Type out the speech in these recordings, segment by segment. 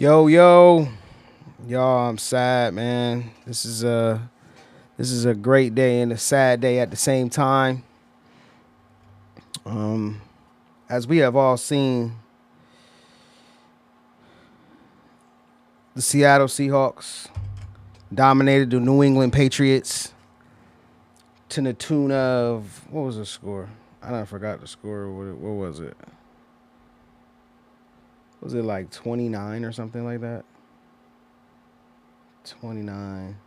Yo, y'all. I'm sad, man. This is a great day and a sad day at the same time. Um, as we have all seen, the Seattle Seahawks dominated the New England Patriots to the tune of what was the score? I don't forgot the score. What was it? Was it like 29 or something like that? 29.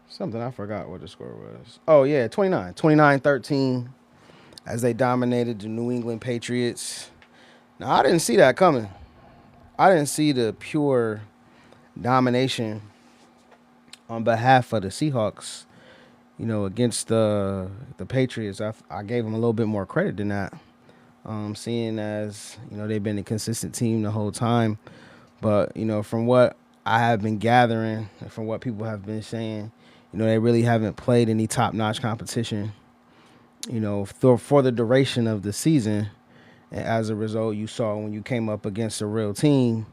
Something I forgot what the score was. Oh yeah, 29. 29-13 as they dominated the New England Patriots. Now I didn't see that coming. I didn't see the pure domination on behalf of the Seahawks. Against the Patriots. I gave them a little bit more credit than that. Seeing as they've been a consistent team the whole time, but from what I have been gathering and from what people have been saying, they really haven't played any top-notch competition. For the duration of the season, and as a result, you saw when you came up against a real team,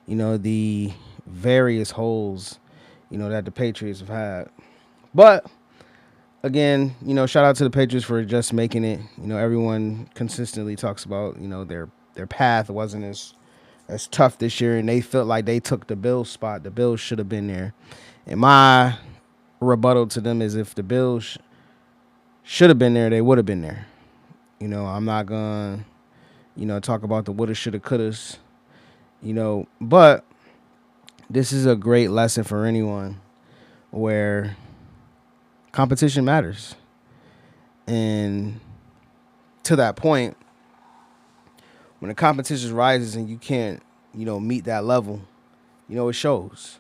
the various holes, that the Patriots have had. But again, shout out to the Patriots for just making it. Everyone consistently talks about, their path wasn't as tough this year, and they felt like they took the Bills spot. The Bills should have been there. And my rebuttal to them is if the Bills should have been there, they would have been there. I'm not gonna, talk about the woulda, shoulda, couldas. But this is a great lesson for anyone where competition matters. And to that point, when the competition rises and you can't, meet that level, it shows.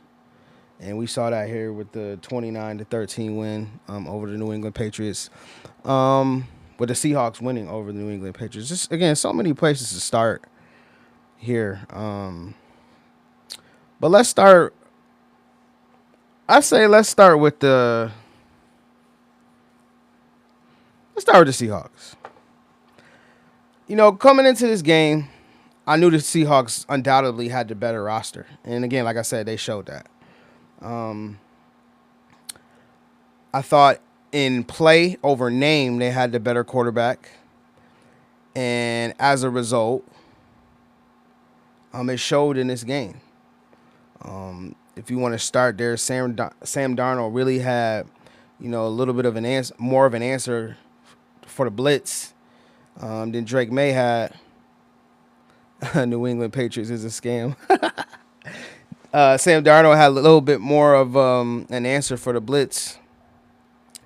And we saw that here with the 29-13 win over the New England Patriots. With the Seahawks winning over the New England Patriots. Just again, so many places to start here. But let's start. I say let's start with the Seahawks. Coming into this game, I knew the Seahawks undoubtedly had the better roster, and again, like I said, they showed that. Um, I thought in play over name, they had the better quarterback, and as a result, it showed in this game. If you want to start there, Sam Darnold really had, a little bit of an answer, more of an answer for the blitz than Drake May had. New England Patriots is a scam. Sam Darnold had a little bit more of an answer for the blitz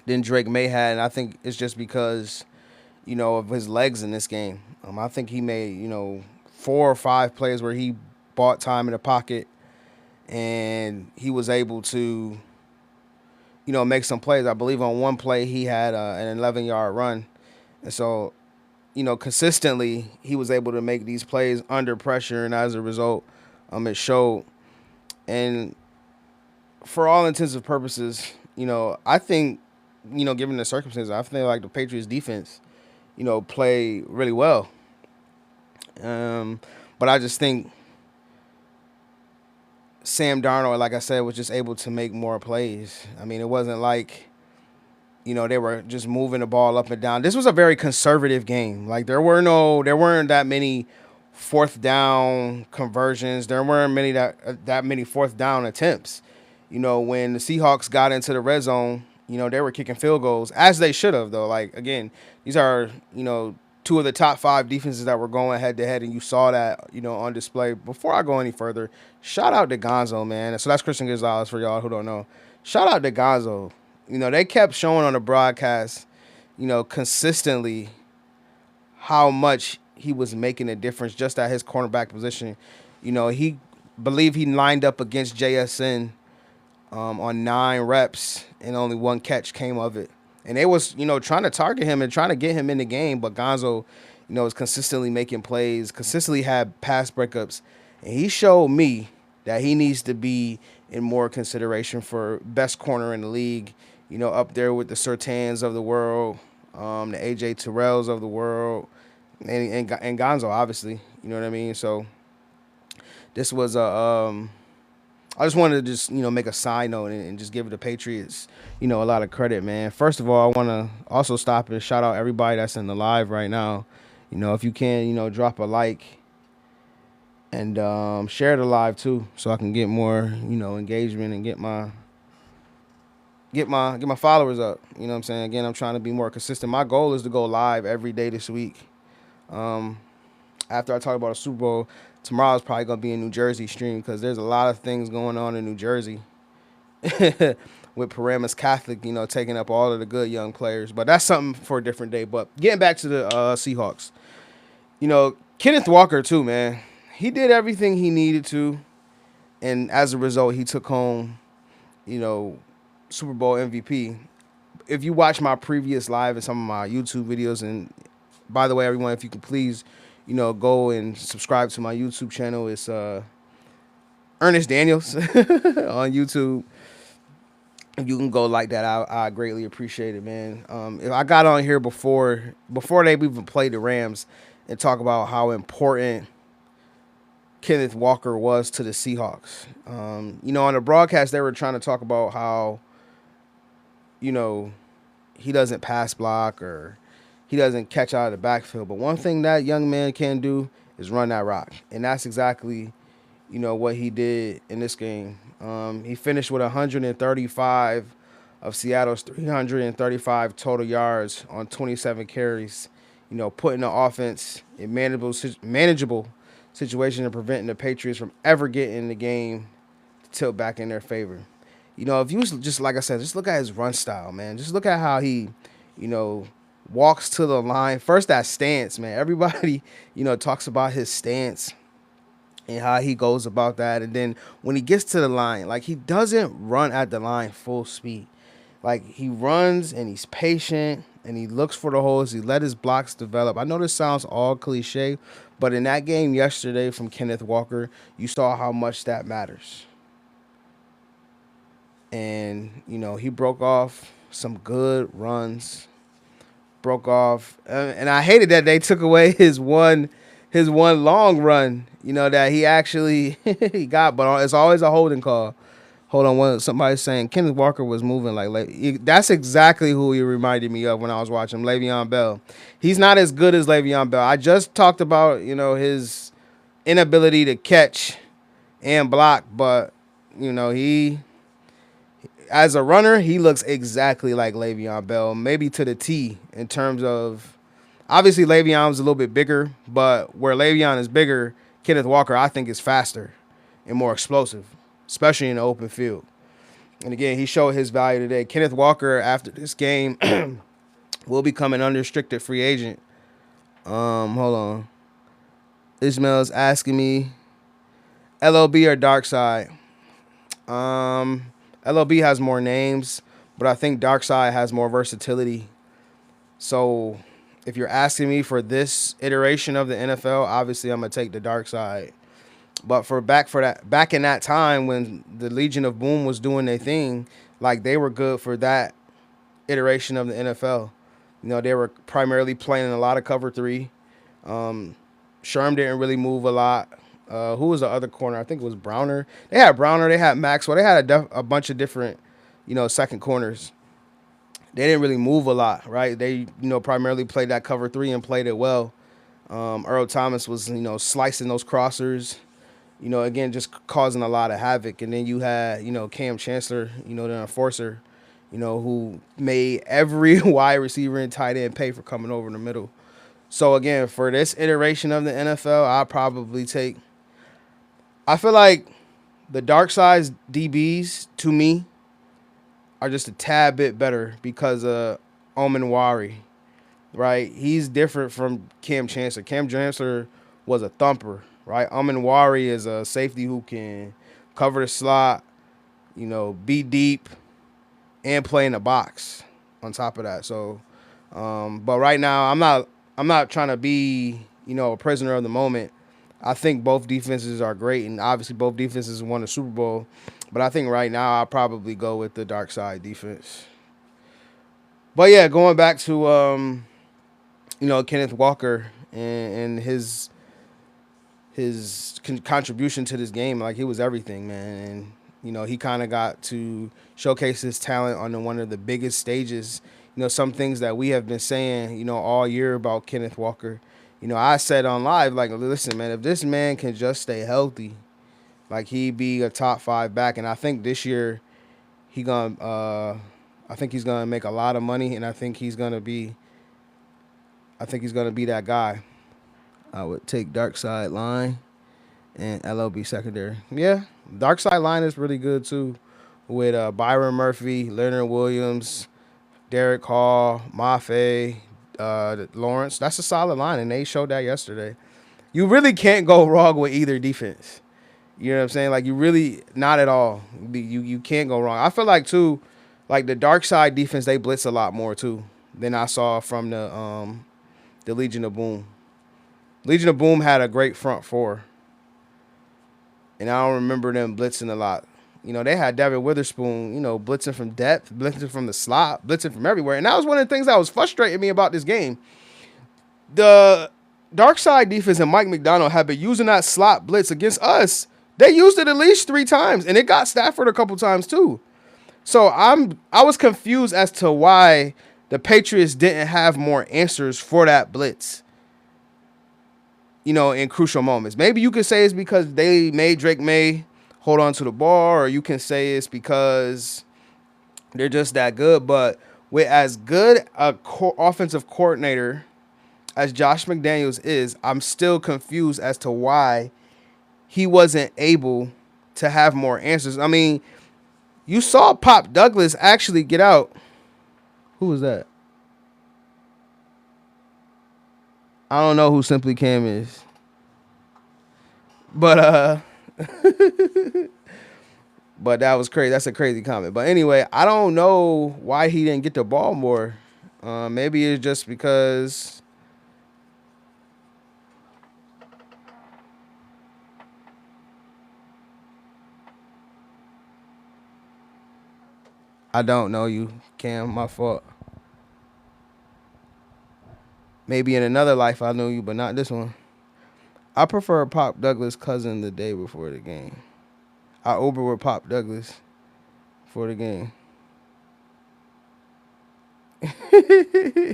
than Drake May had, and I think it's just because of his legs in this game. I think he made 4 or 5 plays where he bought time in the pocket, and he was able to make some plays. I believe on one play he had an 11-yard run, and so consistently he was able to make these plays under pressure, and as a result, it showed. And for all intents and purposes, I think, given the circumstances, I feel like the Patriots defense, play really well. But I just think Sam Darnold, like I said, was just able to make more plays. I mean, it wasn't like, they were just moving the ball up and down. This was a very conservative game. Like there weren't that many fourth down conversions. There weren't that many fourth down attempts. When the Seahawks got into the red zone, they were kicking field goals as they should have though. Like again, these are, two of the top 5 defenses that were going head to head, and you saw that, on display. Before I go any further, shout out to Gonzo, man. So that's Christian Gonzalez for y'all who don't know. Shout out to Gonzo. They kept showing on the broadcast, consistently how much he was making a difference just at his cornerback position. He believed he lined up against JSN on 9 reps, and only 1 catch came of it. And they was, trying to target him and trying to get him in the game, but Gonzo, was consistently making plays, consistently had pass breakups, and he showed me that he needs to be in more consideration for best corner in the league, up there with the Surtains of the world, the AJ Terrells of the world, and Gonzo, obviously. You know what I mean? So this was a I just wanted to just make a side note and just give the Patriots a lot of credit, man. First of all, I want to also stop and shout out everybody that's in the live right now. If you can, drop a like and share the live too, so I can get more engagement and get my followers up. You know what I'm saying? Again, I'm trying to be more consistent. My goal is to go live every day this week. Um, After I talk about a Super Bowl, tomorrow's probably gonna be a New Jersey stream because there's a lot of things going on in New Jersey with Paramus Catholic, taking up all of the good young players. But that's something for a different day. But getting back to the Seahawks, Kenneth Walker too, man. He did everything he needed to, and as a result, he took home, you know, Super Bowl MVP. If you watch my previous live and some of my YouTube videos, and by the way, everyone, if you could please, go and subscribe to my YouTube channel. It's Ernest Daniels on YouTube. If you can go like that, I greatly appreciate it, man. If I got on here before they even played the Rams and talk about how important Kenneth Walker was to the Seahawks. On the broadcast, they were trying to talk about how, you know, he doesn't pass block or he doesn't catch out of the backfield. But one thing that young man can do is run that rock. And that's exactly, what he did in this game. He finished with 135 of Seattle's 335 total yards on 27 carries, putting the offense in manageable situation and preventing the Patriots from ever getting the game to tilt back in their favor. If you just, like I said, just look at his run style, man. Just look at how he, you know, walks to the line. First, that stance, man. Everybody, talks about his stance and how he goes about that. And then when he gets to the line, like, he doesn't run at the line full speed. Like, he runs and he's patient and he looks for the holes. He let his blocks develop. I know this sounds all cliche, but in that game yesterday from Kenneth Walker, you saw how much that matters. And, he broke off some good runs. Broke off. And I hated that they took away his one long run, that he actually he got, but it's always a holding call. Hold on, somebody's saying Kenneth Walker was moving that's exactly who he reminded me of when I was watching Le'Veon Bell. He's not as good as Le'Veon Bell. I just talked about, his inability to catch and block, but, he, as a runner, he looks exactly like Le'Veon Bell, maybe to the T in terms of, obviously Le'Veon was a little bit bigger, but where Le'Veon is bigger, Kenneth Walker, I think, is faster and more explosive, especially in the open field. And again, he showed his value today. Kenneth Walker, after this game, will become an unrestricted free agent. Hold on. Ismail's asking me, LOB or Dark Side? LOB has more names, but I think Dark Side has more versatility. So if you're asking me for this iteration of the NFL, obviously I'm gonna take the Dark Side. But back in that time when the Legion of Boom was doing their thing, like, they were good for that iteration of the NFL. They were primarily playing a lot of cover three. Sherm didn't really move a lot. Who was the other corner? I think it was Browner. They had Browner. They had Maxwell. They had a bunch of different, second corners. They didn't really move a lot, right? They, primarily played that cover three and played it well. Earl Thomas was, slicing those crossers, again, just causing a lot of havoc. And then you had, Cam Chancellor, the enforcer, who made every wide receiver and tight end pay for coming over in the middle. So, again, for this iteration of the NFL, I feel like the Dark Side's DBs, to me, are just a tad bit better because of Omenwari, right? He's different from Cam Chancellor. Cam Chancellor was a thumper, right? Omenwari is a safety who can cover the slot, be deep, and play in the box on top of that. So, but right now, I'm not trying to be, a prisoner of the moment. I think both defenses are great, and obviously both defenses won the Super Bowl. But I think right now I'll probably go with the Dark Side defense. But yeah, going back to Kenneth Walker and his contribution to this game. Like, he was everything, man. And he kind of got to showcase his talent on one of the biggest stages. Some things that we have been saying, all year about Kenneth Walker. I said on live, like, listen, man, if this man can just stay healthy, like, he be a top 5 back. And I think this year I think he's gonna make a lot of money, and I think he's gonna be that guy. I would take Dark Side line and LLB secondary. Yeah, Dark Side line is really good too, with Byron Murphy, Leonard Williams, Derek Hall, Mafe, Lawrence. That's a solid line, and they showed that yesterday. You really can't go wrong with either defense. You know what I'm saying? Like, you really, not at all. You can't go wrong. I feel like too, like the Dark Side defense, they blitz a lot more too than I saw from the Legion of Boom. Legion of Boom had a great front four, and I don't remember them blitzing a lot. They had Devin Witherspoon, blitzing from depth, blitzing from the slot, blitzing from everywhere. And that was one of the things that was frustrating me about this game. The Dark Side defense and Mike McDonald have been using that slot blitz against us. They used it at least 3 times, and it got Stafford a couple times too. So I was confused as to why the Patriots didn't have more answers for that blitz, in crucial moments. Maybe you could say it's because they made Drake May hold on to the ball, or you can say it's because they're just that good. But with as good a offensive coordinator as Josh McDaniels is, I'm still confused as to why he wasn't able to have more answers. I mean, you saw Pop Douglas actually get out. Who was that? I don't know who Simply Cam is. But but that was crazy. That's a crazy comment. But anyway, I don't know why he didn't get the ball more. Maybe it's just because I don't know you, Cam. My fault. Maybe in another life I knew you, but not this one. I prefer Pop Douglas' cousin the day before the game. I Uber with Pop Douglas for the game.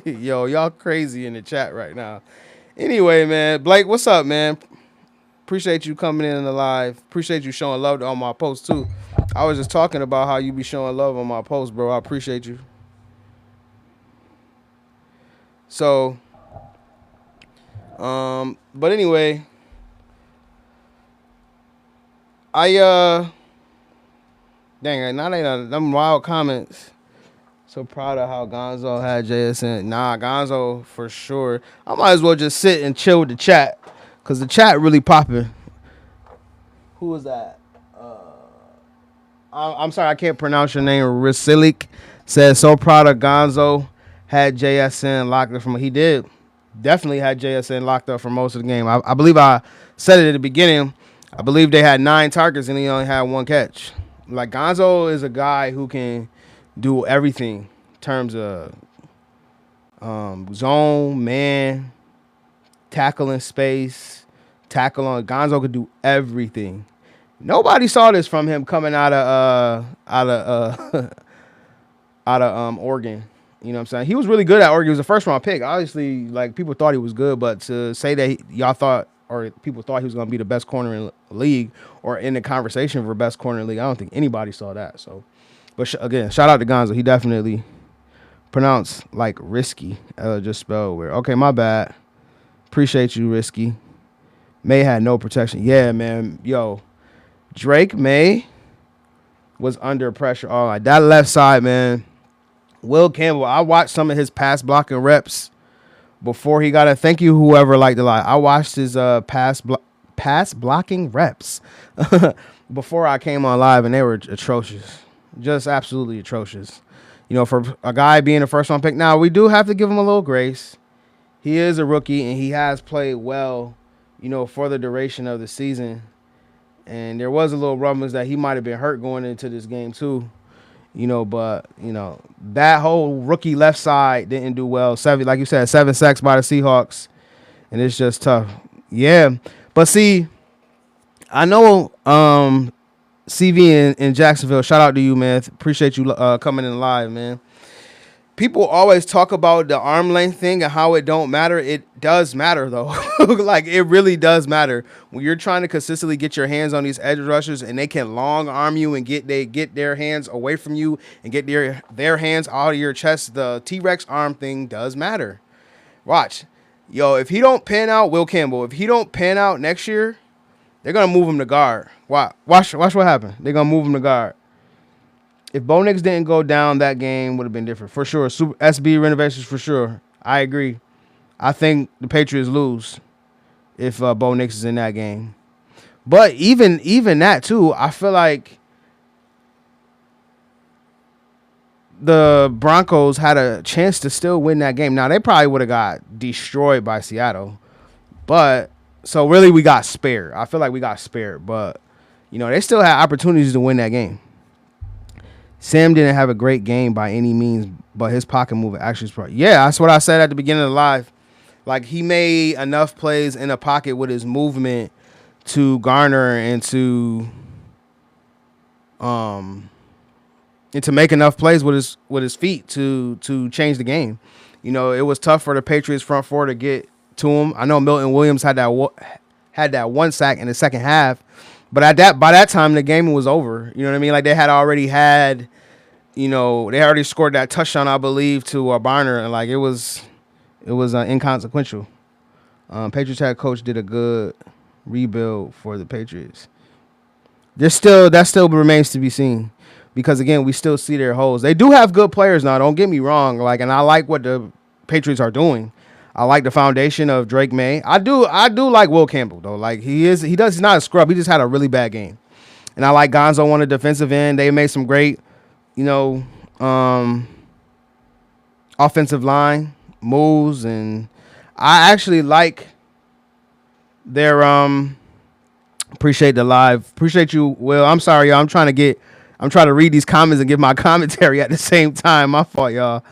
Yo, y'all crazy in the chat right now. Anyway, man, Blake, what's up, man? Appreciate you coming in the live. Appreciate you showing love on my post too. I was just talking about how you be showing love on my post, bro. I appreciate you. So, but anyway, dang, now they them wild comments. So proud of how Gonzo had JSN. Nah, Gonzo for sure. I might as well just sit and chill with the chat, cause the chat really popping. Who was that? I'm sorry, I can't pronounce your name. Rasilic says, so proud of Gonzo. Had JSN locked up from. He did. Definitely had JSN locked up for most of the game. I believe I said it at the beginning. I believe they had 9 targets and he only had 1 catch. Like, Gonzo is a guy who can do everything in terms of zone, man, tackle in space, tackle on. Gonzo could do everything. Nobody saw this from him coming out of Oregon. You know what I'm saying? He was really good at Oregon. He was a first-round pick. Obviously, like, people thought he was good, but to say that y'all thought or people thought he was going to be the best corner in the league or in the conversation for best corner in the league, I don't think anybody saw that. So, but again, shout out to Gonzo. He definitely pronounced like risky. Just spelled weird. Okay, my bad. Appreciate you, risky. May had no protection. Yeah, man. Yo, Drake May was under pressure. All right, that left side, man. Will Campbell, I watched some of his pass blocking reps before he got it. Thank you, whoever liked the live. I watched his pass blocking reps before I came on live, and they were atrocious. Just absolutely atrocious. You know, for a guy being a first-round pick. Now, we do have to give him a little grace. He is a rookie, and he has played well, you know, for the duration of the season. And there was a little rumblings that he might have been hurt going into this game, too. You know, but, you know, that whole rookie left side didn't do well. Like you said, 7 sacks by the Seahawks, and it's just tough. Yeah, But see, I know CV in Jacksonville. Shout out to you, man. Appreciate you coming in live, man. People always talk about the arm length thing and how it don't matter. It does matter though. Like it really does matter when you're trying to consistently get your hands on these edge rushers and they can long arm you and get their hands away from you and get their hands out of your chest. The T-Rex arm thing does matter. Watch, yo, if he don't pan out, Will Campbell. If he don't pan out next year, they're gonna move him to guard. Watch what happened. They're gonna move him to guard. If Bo Nix didn't go down, that game would have been different for sure. SB renovations for sure. I agree. I think the Patriots lose if Bo Nix is in that game. But even that too, I feel like the Broncos had a chance to still win that game. Now they probably would have got destroyed by Seattle, but so really we got spared. I feel like we got spared, but they still had opportunities to win that game. Sam didn't have a great game by any means, but his pocket move actually is yeah, that's what I said at the beginning of the live. Like he made enough plays in the pocket with his movement to garner and to make enough plays with his feet to change the game. It was tough for the Patriots front four to get to him. I know Milton Williams had that one sack in the second half, but by that time the game was over. You know what I mean? Like they had already had, they already scored that touchdown, I believe, to Barner, and like it was inconsequential. Patriots head coach did a good rebuild for the Patriots. That still remains to be seen, because again we still see their holes. They do have good players now. Don't get me wrong. Like, and I like what the Patriots are doing. I like the foundation of Drake May. I do like Will Campbell though. Like he's not a scrub. He just had a really bad game. And I like Gonzo on the defensive end. They made some great, offensive line moves, and I actually like their appreciate the live. Appreciate you, Will. I'm sorry, y'all. I'm trying to read these comments and give my commentary at the same time. My fault, y'all.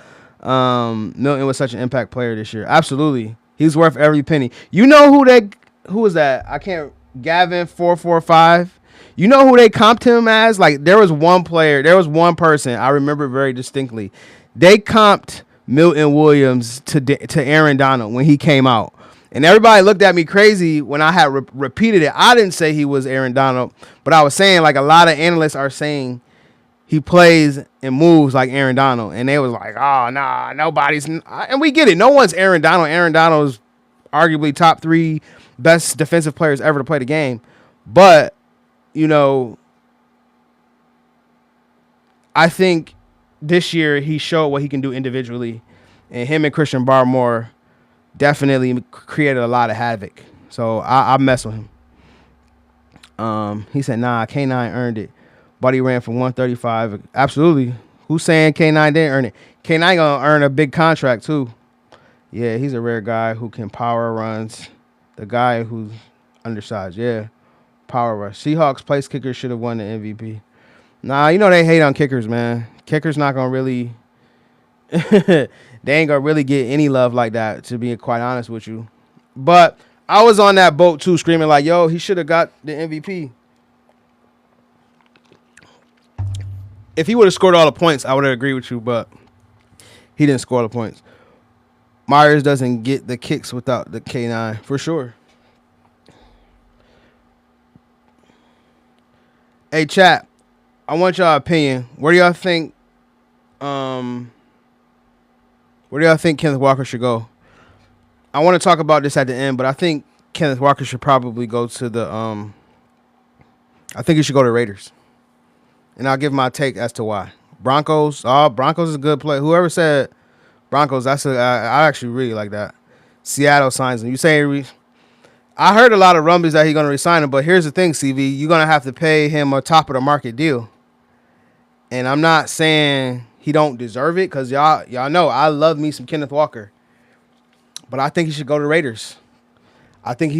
Milton was such an impact player this year. Absolutely. He's worth every penny. You know who was that? I can't Gavin 445. You know who they comped him as? Like there was one person I remember very distinctly. They comped Milton Williams to Aaron Donald when he came out. And everybody looked at me crazy when I had repeated it. I didn't say he was Aaron Donald, but I was saying like a lot of analysts are saying he plays and moves like Aaron Donald. And they was like, oh, nah, nobody's. And we get it. No one's Aaron Donald. Aaron Donald is arguably top 3 best defensive players ever to play the game. But, I think this year he showed what he can do individually. And him and Christian Barmore definitely created a lot of havoc. So I mess with him. He said, nah, K9 earned it. Buddy ran for 135. Absolutely. Who's saying K9 didn't earn it? K9 gonna earn a big contract too. Yeah, he's a rare guy who can power runs. The guy who's undersized. Yeah, power rush. Seahawks place kicker should have won the MVP. Nah, they hate on kickers, man. Kickers not gonna really. They ain't gonna really get any love like that, to be quite honest with you. But I was on that boat too, screaming like, yo, he should have got the MVP. If he would have scored all the points, I would have agreed with you, but he didn't score the points. Myers doesn't get the kicks without the K9, for sure. Hey, chat, I want y'all opinion. Where do y'all think Kenneth Walker should go? I want to talk about this at the end, but I think Kenneth Walker should probably go to the I think he should go to Raiders. And I'll give my take as to why. Broncos is a good play. Whoever said Broncos, I actually really like that. Seattle signs him. You say I heard a lot of rumblings that he's going to resign him, but here's the thing, CV. You're going to have to pay him a top of the market deal. And I'm not saying he don't deserve it, because y'all know I love me some Kenneth Walker. But I think he should go to Raiders. I think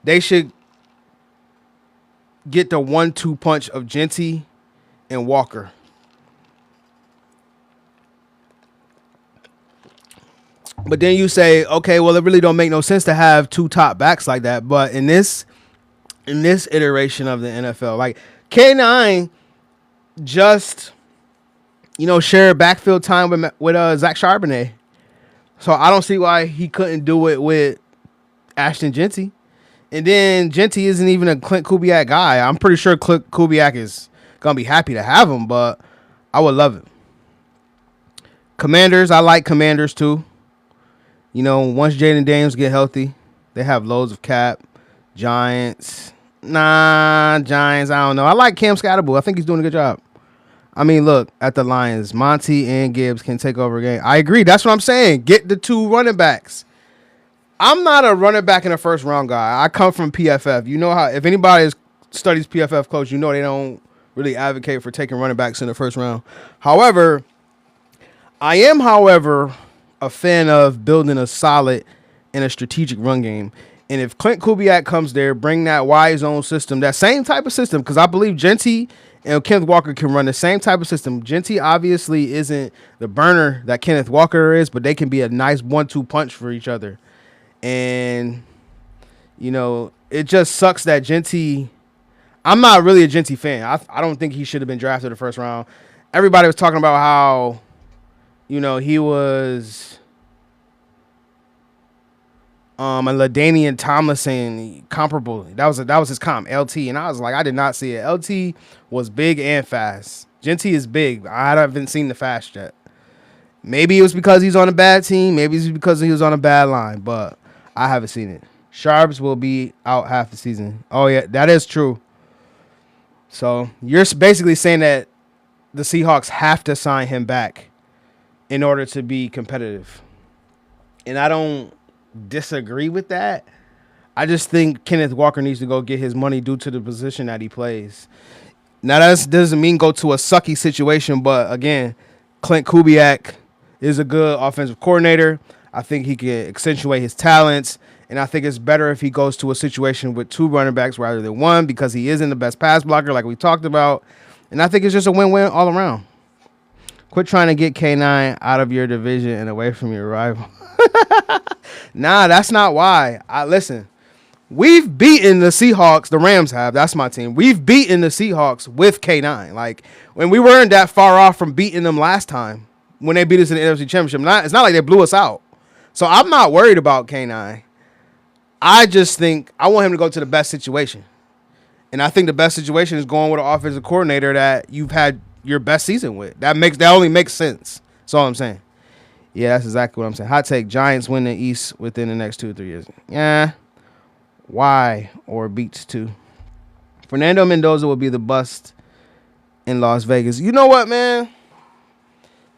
they should get the 1-2 punch of Genty and Walker. But then you say, okay, well, it really don't make no sense to have two top backs like that. But in this iteration of the NFL, like K9 just share backfield time with Zach Charbonnet. So I don't see why he couldn't do it with Ashton Genty. And then Genty isn't even a Clint Kubiak guy. I'm pretty sure Clint Kubiak is gonna be happy to have him, but I would love it. Commanders, I like Commanders too. Once Jaden Daniels get healthy, they have loads of cap. Giants, Giants. I don't know. I like Cam Scatterbull. I think he's doing a good job. I mean, look at the Lions. Monty and Gibbs can take over a game. I agree. That's what I'm saying. Get the two running backs. I'm not a running back in the first round guy. I come from PFF. You know how if anybody studies PFF close, they don't really advocate for taking running backs in the first round. However, I am, a fan of building a solid and a strategic run game. And if Clint Kubiak comes there, bring that Y zone system, that same type of system, because I believe Genty and Kenneth Walker can run the same type of system. Genty obviously isn't the burner that Kenneth Walker is, but they can be a nice 1-2 punch for each other. And, it just sucks that Genty, I'm not really a Genty fan. I don't think he should have been drafted in the first round. Everybody was talking about how, he was a LaDainian Tomlinson comparable. That was his comp, LT. And I was like, I did not see it. LT was big and fast. Genty is big. I haven't seen the fast yet. Maybe it was because he's on a bad team. Maybe it's because he was on a bad line. But I haven't seen it. Sharps will be out half the season. Oh, yeah, that is true. So you're basically saying that the Seahawks have to sign him back in order to be competitive. And I don't disagree with that. I just think Kenneth Walker needs to go get his money due to the position that he plays. Now, that doesn't mean go to a sucky situation, but again, Clint Kubiak is a good offensive coordinator. I think he can accentuate his talents, and I think it's better if he goes to a situation with two running backs rather than one because he isn't the best pass blocker like we talked about. And I think it's just a win-win all around. Quit trying to get K9 out of your division and away from your rival. Nah, that's not why. Listen, we've beaten the Seahawks. The Rams have. That's my team. We've beaten the Seahawks with K9. Like, when we weren't that far off from beating them last time when they beat us in the NFC Championship. It's not like they blew us out. So I'm not worried about K9. I just think I want him to go to the best situation. And I think the best situation is going with an offensive coordinator that you've had your best season with. That only makes sense. That's all I'm saying. Yeah, that's exactly what I'm saying. Hot take: Giants win the East within the next 2 or 3 years. Yeah. Why? Or beats 2. Fernando Mendoza will be the bust in Las Vegas. You know what, man?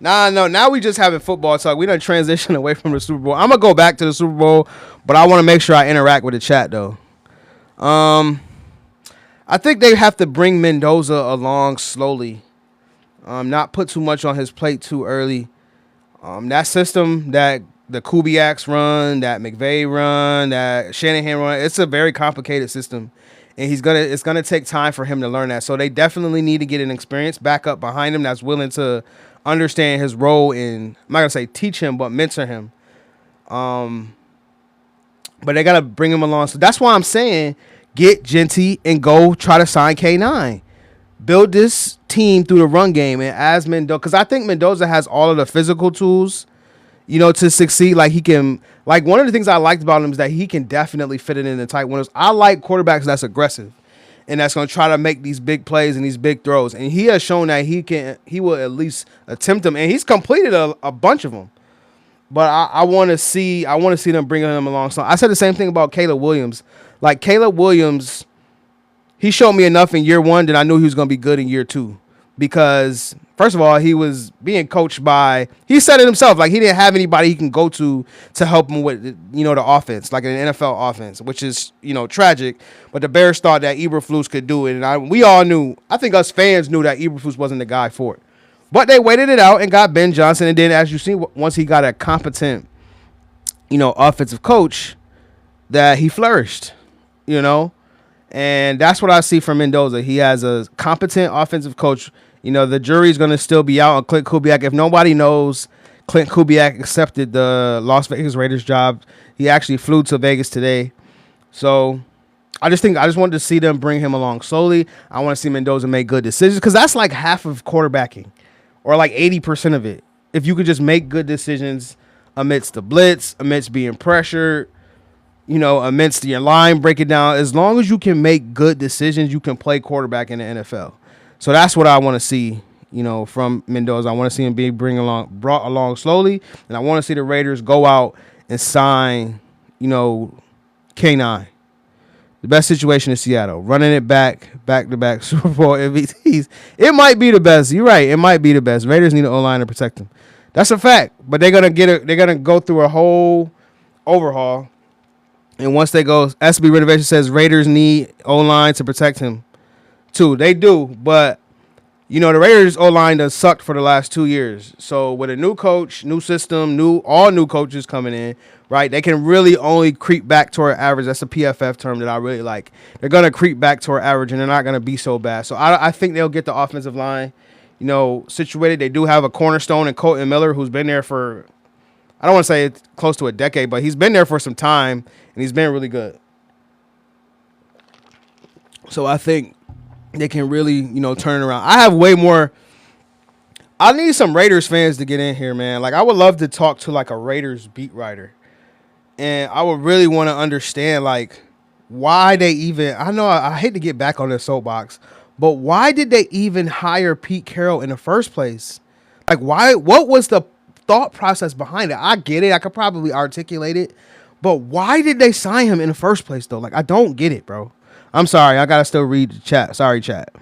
No. Now we just having football talk. We done transition away from the Super Bowl. I'm gonna go back to the Super Bowl, but I want to make sure I interact with the chat though. I think they have to bring Mendoza along slowly. Not put too much on his plate too early. That system that the Kubiaks run, that McVay run, that Shanahan run, it's a very complicated system. And it's gonna take time for him to learn that. So they definitely need to get an experienced backup behind him that's willing to understand his role in, I'm not gonna say teach him, but mentor him. But they gotta bring him along. So that's why I'm saying get Genty and go try to sign K9. Build this team through the run game and as Mendoza, because I think Mendoza has all of the physical tools, to succeed. Like he can, like one of the things I liked about him is that he can definitely fit it in the tight windows. I like quarterbacks that's aggressive and that's going to try to make these big plays and these big throws. And he has shown that he will at least attempt them, and he's completed a bunch of them. But I want to see them bringing him along. So I said the same thing about Caleb Williams. Like Caleb Williams, he showed me enough in year 1 that I knew he was going to be good in year 2. Because, first of all, he was being coached by, he said it himself, like he didn't have anybody he can go to help him with, the offense, like an NFL offense, which is, tragic. But the Bears thought that Eberflus could do it. And we all knew, I think us fans knew that Eberflus wasn't the guy for it. But they waited it out and got Ben Johnson. And then, as you see, once he got a competent, offensive coach, that he flourished, And that's what I see from Mendoza. He has a competent offensive coach. The jury's going to still be out on Clint Kubiak. If nobody knows, Clint Kubiak accepted the Las Vegas Raiders job. He actually flew to Vegas today. So I just wanted to see them bring him along slowly. I want to see Mendoza make good decisions because that's like half of quarterbacking, or like 80% of it. If you could just make good decisions amidst the blitz, amidst being pressured, amidst your line, break it down. As long as you can make good decisions, you can play quarterback in the NFL. So that's what I want to see, from Mendoza. I want to see him being brought along slowly, and I want to see the Raiders go out and sign, K9. The best situation is Seattle, running it back-to-back Super Bowl MVPs. It might be the best. You're right. It might be the best. Raiders need an O-line to protect them. That's a fact. But they're gonna They're gonna go through a whole overhaul. And once they go, SB Renovation says Raiders need O-line to protect him, too. They do, but the Raiders O-line has sucked for the last 2 years. So with a new coach, new system, all new coaches coming in, right? They can really only creep back to our average. That's a PFF term that I really like. They're gonna creep back to our average, and they're not gonna be so bad. So I think they'll get the offensive line, situated. They do have a cornerstone in Colton Miller, who's been there for, I don't want to say it's close to a decade, but he's been there for some time, and he's been really good. So I think they can really, turn it around. I have way more. I need some Raiders fans to get in here, man. Like, I would love to talk to, like, a Raiders beat writer. And I would really want to understand, like, why they even, I know I hate to get back on their soapbox, but why did they even hire Pete Carroll in the first place? Like, what was the thought process behind it? I get it. I could probably articulate it. But why did they sign him in the first place, though? Like, I don't get it, bro. I'm sorry. I got to still read the chat. Sorry, chat.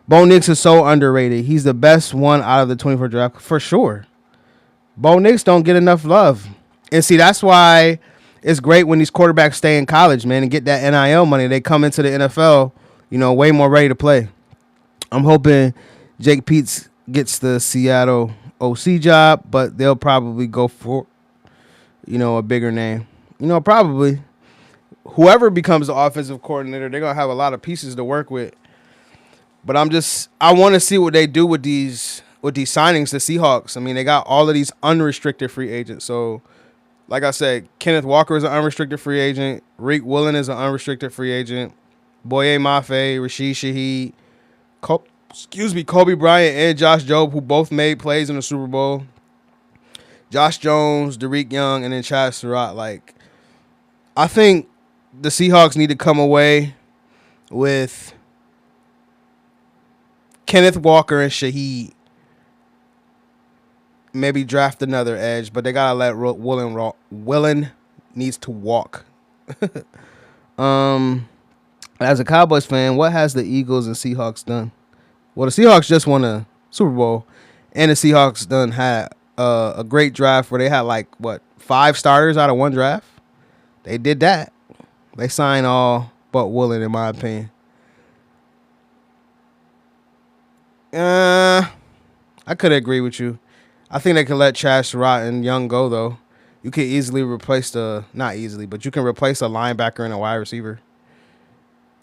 Bo Nix is so underrated. He's the best one out of the 24 draft, for sure. Bo Nix don't get enough love. And see, that's why it's great when these quarterbacks stay in college, man, and get that NIL money. They come into the NFL, way more ready to play. I'm hoping Jake Peets gets the Seattle OC job, but they'll probably go for, a bigger name. Probably. Whoever becomes the offensive coordinator, they're going to have a lot of pieces to work with. But I want to see what they do with these signings, the Seahawks. I mean, they got all of these unrestricted free agents. So, like I said, Kenneth Walker is an unrestricted free agent. Reek Willen is an unrestricted free agent. Boye Mafe, Rashid Shaheed, Kobe Bryant, and Josh Jobe, who both made plays in the Super Bowl. Josh Jones, Derek Young, and then Chad Surratt. Like, I think the Seahawks need to come away with Kenneth Walker and Shaheed. Maybe draft another edge, but they gotta let Willen needs to walk. As a Cowboys fan, what has the Eagles and Seahawks done? Well, the Seahawks just won a Super Bowl, and the Seahawks had a great draft where they had 5 starters out of one draft. They did that. They signed all but Willen, in my opinion. I could agree with you. I think they could let Chad Surratt and Young go, though. You could easily replace not easily, but you can replace a linebacker and a wide receiver.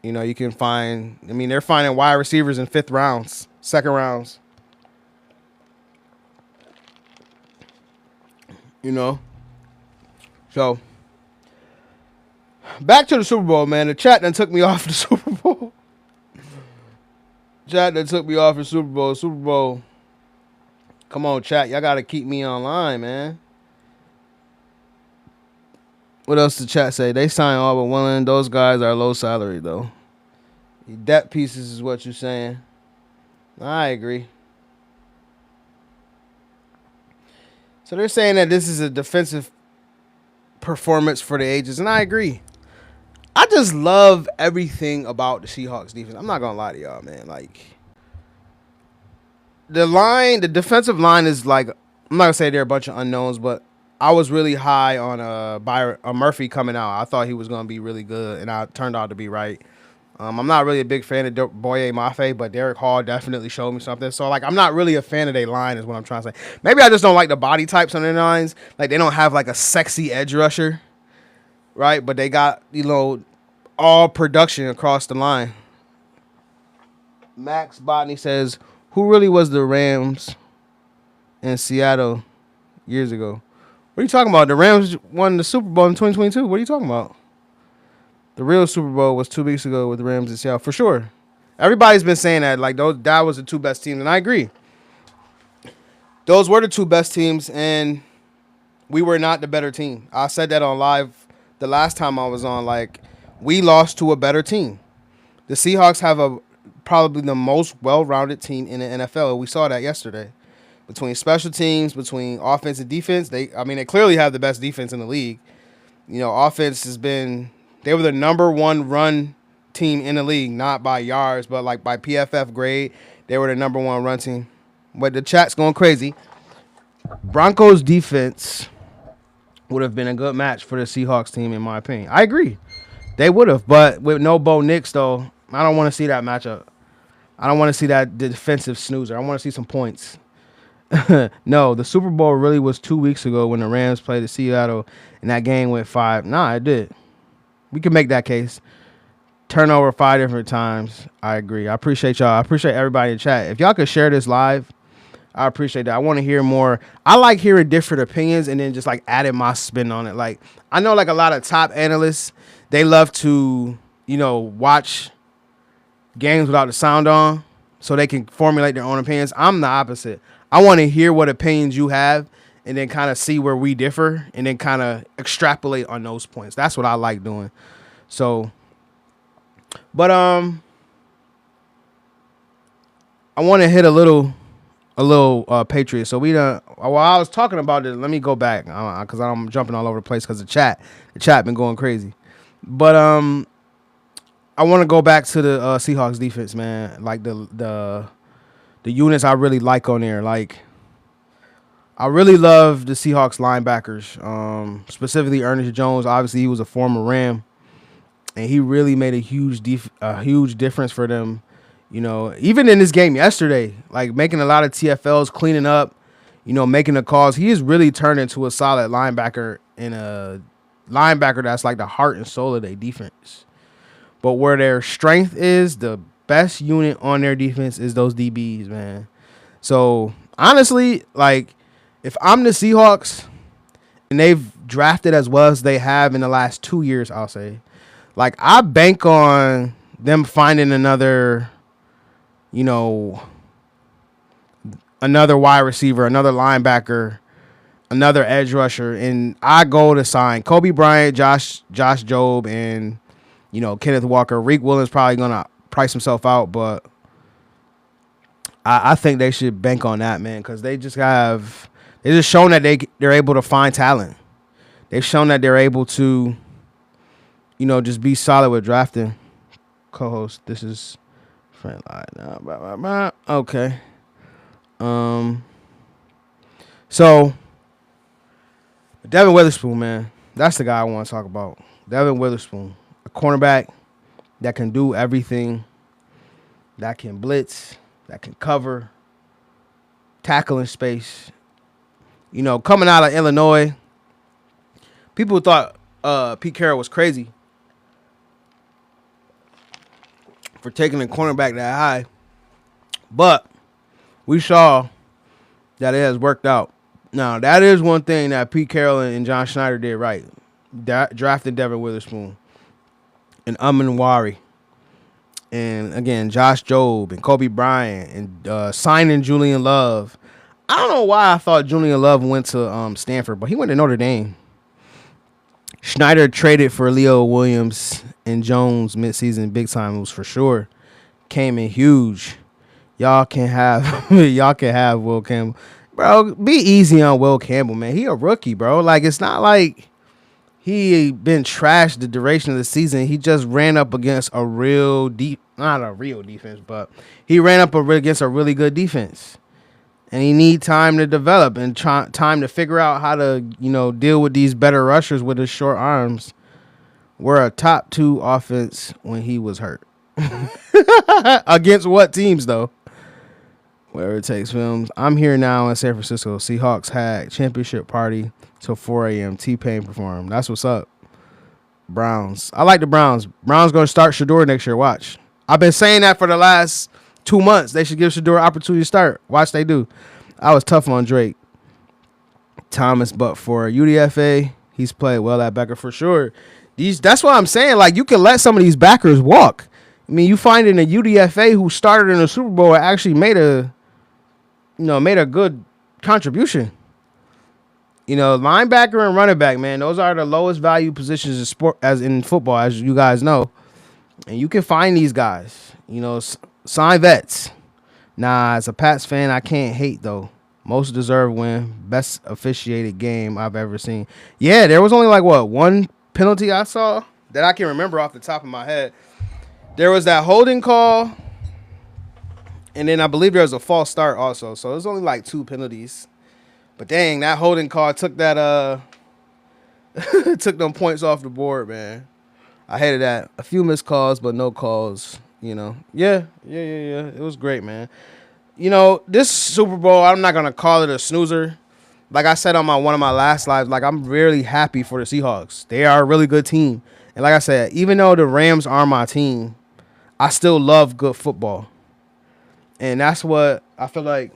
You can find, they're finding wide receivers in 5th rounds, 2nd rounds. So, back to the Super Bowl, man. The chat done took me off the Super Bowl. Super Bowl. Come on, chat. Y'all got to keep me online, man. What else did chat say? They signed all but Willen. Those guys are low salary, though. Depth pieces is what you're saying. I agree. So they're saying that this is a defensive performance for the ages, and I agree. I just love everything about the Seahawks defense. I'm not going to lie to y'all, man. The defensive line is I'm not going to say they're a bunch of unknowns, but I was really high on Murphy coming out. I thought he was going to be really good, and I turned out to be right. I'm not really a big fan of Boye Mafe, but Derek Hall definitely showed me something. So, I'm not really a fan of their line is what I'm trying to say. Maybe I just don't like the body types on their lines. They don't have, a sexy edge rusher, right? But they got, all production across the line. Max Botany says, who really was the Rams in Seattle years ago. What are you talking about? The Rams won the Super Bowl in 2022. What are you talking about? The real Super Bowl was 2 weeks ago with the Rams and Seattle, for sure. Everybody's been saying that, like, that was the two best teams, and I agree. Those were the two best teams, and we were not the better team. I said that on live the last time I was on. Like, we lost to a better team. The Seahawks have probably the most well-rounded team in the NFL. We saw that yesterday. Between special teams, between offense and defense, they clearly have the best defense in the league. You know, offense has been, they were the number one run team in the league, not by yards, but like by PFF grade, they were the number one run team. But the chat's going crazy. Broncos defense would have been a good match for the Seahawks team, in my opinion. I agree. They would have, but with no Bo Nix, though, I don't want to see that matchup. I don't want to see that defensive snoozer. I want to see some points. No, the Super Bowl really was 2 weeks ago when the Rams played the Seattle, and that game went 5. Nah, it did. We can make that case. Turnover 5 different times. I agree. I appreciate y'all. I appreciate everybody in the chat. If y'all could share this live, I appreciate that. I want to hear more. I like hearing different opinions and then just like adding my spin on it. Like, I know like a lot of top analysts, they love to, watch games without the sound on so they can formulate their own opinions. I'm the opposite. I want to hear what opinions you have and then kind of see where we differ and then kind of extrapolate on those points. That's what I like doing. So, but I want to hit a little Patriots. So while I was talking about it, let me go back because I'm jumping all over the place because the chat been going crazy. But I want to go back to the Seahawks defense, man. Like the units I really like on there. Like, I really love the Seahawks linebackers, specifically Ernest Jones. Obviously, he was a former Ram, and he really made a huge difference for them. Even in this game yesterday, like making a lot of TFLs, cleaning up, making the calls. He has really turned into a solid linebacker and a linebacker that's like the heart and soul of their defense. But where their strength is, the best unit on their defense is those DBs, man. So, honestly, like, if I'm the Seahawks and they've drafted as well as they have in the last 2 years, I'll say, like, I bank on them finding another wide receiver, another linebacker, another edge rusher, and I go to sign Kobe Bryant, Josh Jobe, and Kenneth Walker. Reek Williams probably gonna price himself out, but I think they should bank on that, man, because they just shown that they're able to find talent. They've shown that they're able to, just be solid with drafting. Co-host, this is friend line. Okay. So Devin Witherspoon, man, that's the guy I want to talk about. Devin Witherspoon, a cornerback that can do everything, that can blitz, that can cover, tackle in space. Coming out of Illinois, people thought Pete Carroll was crazy for taking a cornerback that high, but we saw that it has worked out. Now, that is one thing that Pete Carroll and John Schneider did right. Drafted Devin Witherspoon and Wari. And, again, Josh Jobe and Kobe Bryant and signing Julian Love. I don't know why I thought Julian Love went to Stanford, but he went to Notre Dame. Schneider traded for Leo Williams and Jones midseason big time moves for sure. Came in huge. Y'all can have Will Campbell. Bro, be easy on Will Campbell, man. He a rookie, bro. Like, it's not like he been trashed the duration of the season. He just ran up against not a real defense, but he ran up against a really good defense. And he need time to develop and time to figure out how to, deal with these better rushers with his short arms. We're a top 2 offense when he was hurt. Against what teams, though? Whatever it takes, films. I'm here now in San Francisco. Seahawks had championship party till 4 a.m. T-Pain performed. That's what's up. Browns. I like the Browns. Browns going to start Shador next year. Watch. I've been saying that for the last 2 months. They should give Shador an opportunity to start. Watch they do. I was tough on Drake. Thomas, but for UDFA, he's played well at backer for sure. That's what I'm saying. Like, you can let some of these backers walk. I mean, you find in a UDFA who started in the Super Bowl and actually made a good contribution. Linebacker and running back, man, those are the lowest value positions in sport, as in football, as you guys know. And you can find these guys. Sign vets. Nah, as a Pats fan, I can't hate though. Most deserved win, best officiated game I've ever seen. Yeah, there was only one penalty I saw that I can remember off the top of my head. There was that holding call, and then I believe there was a false start also. So it was only 2 penalties. But dang, that holding call took that took them points off the board, man. I hated that. A few missed calls, but no calls. Yeah. It was great, man. This Super Bowl, I'm not gonna call it a snoozer. Like I said on one of my last lives, I'm really happy for the Seahawks. They are a really good team, and like I said, even though the Rams are my team, I still love good football, and that's what I feel like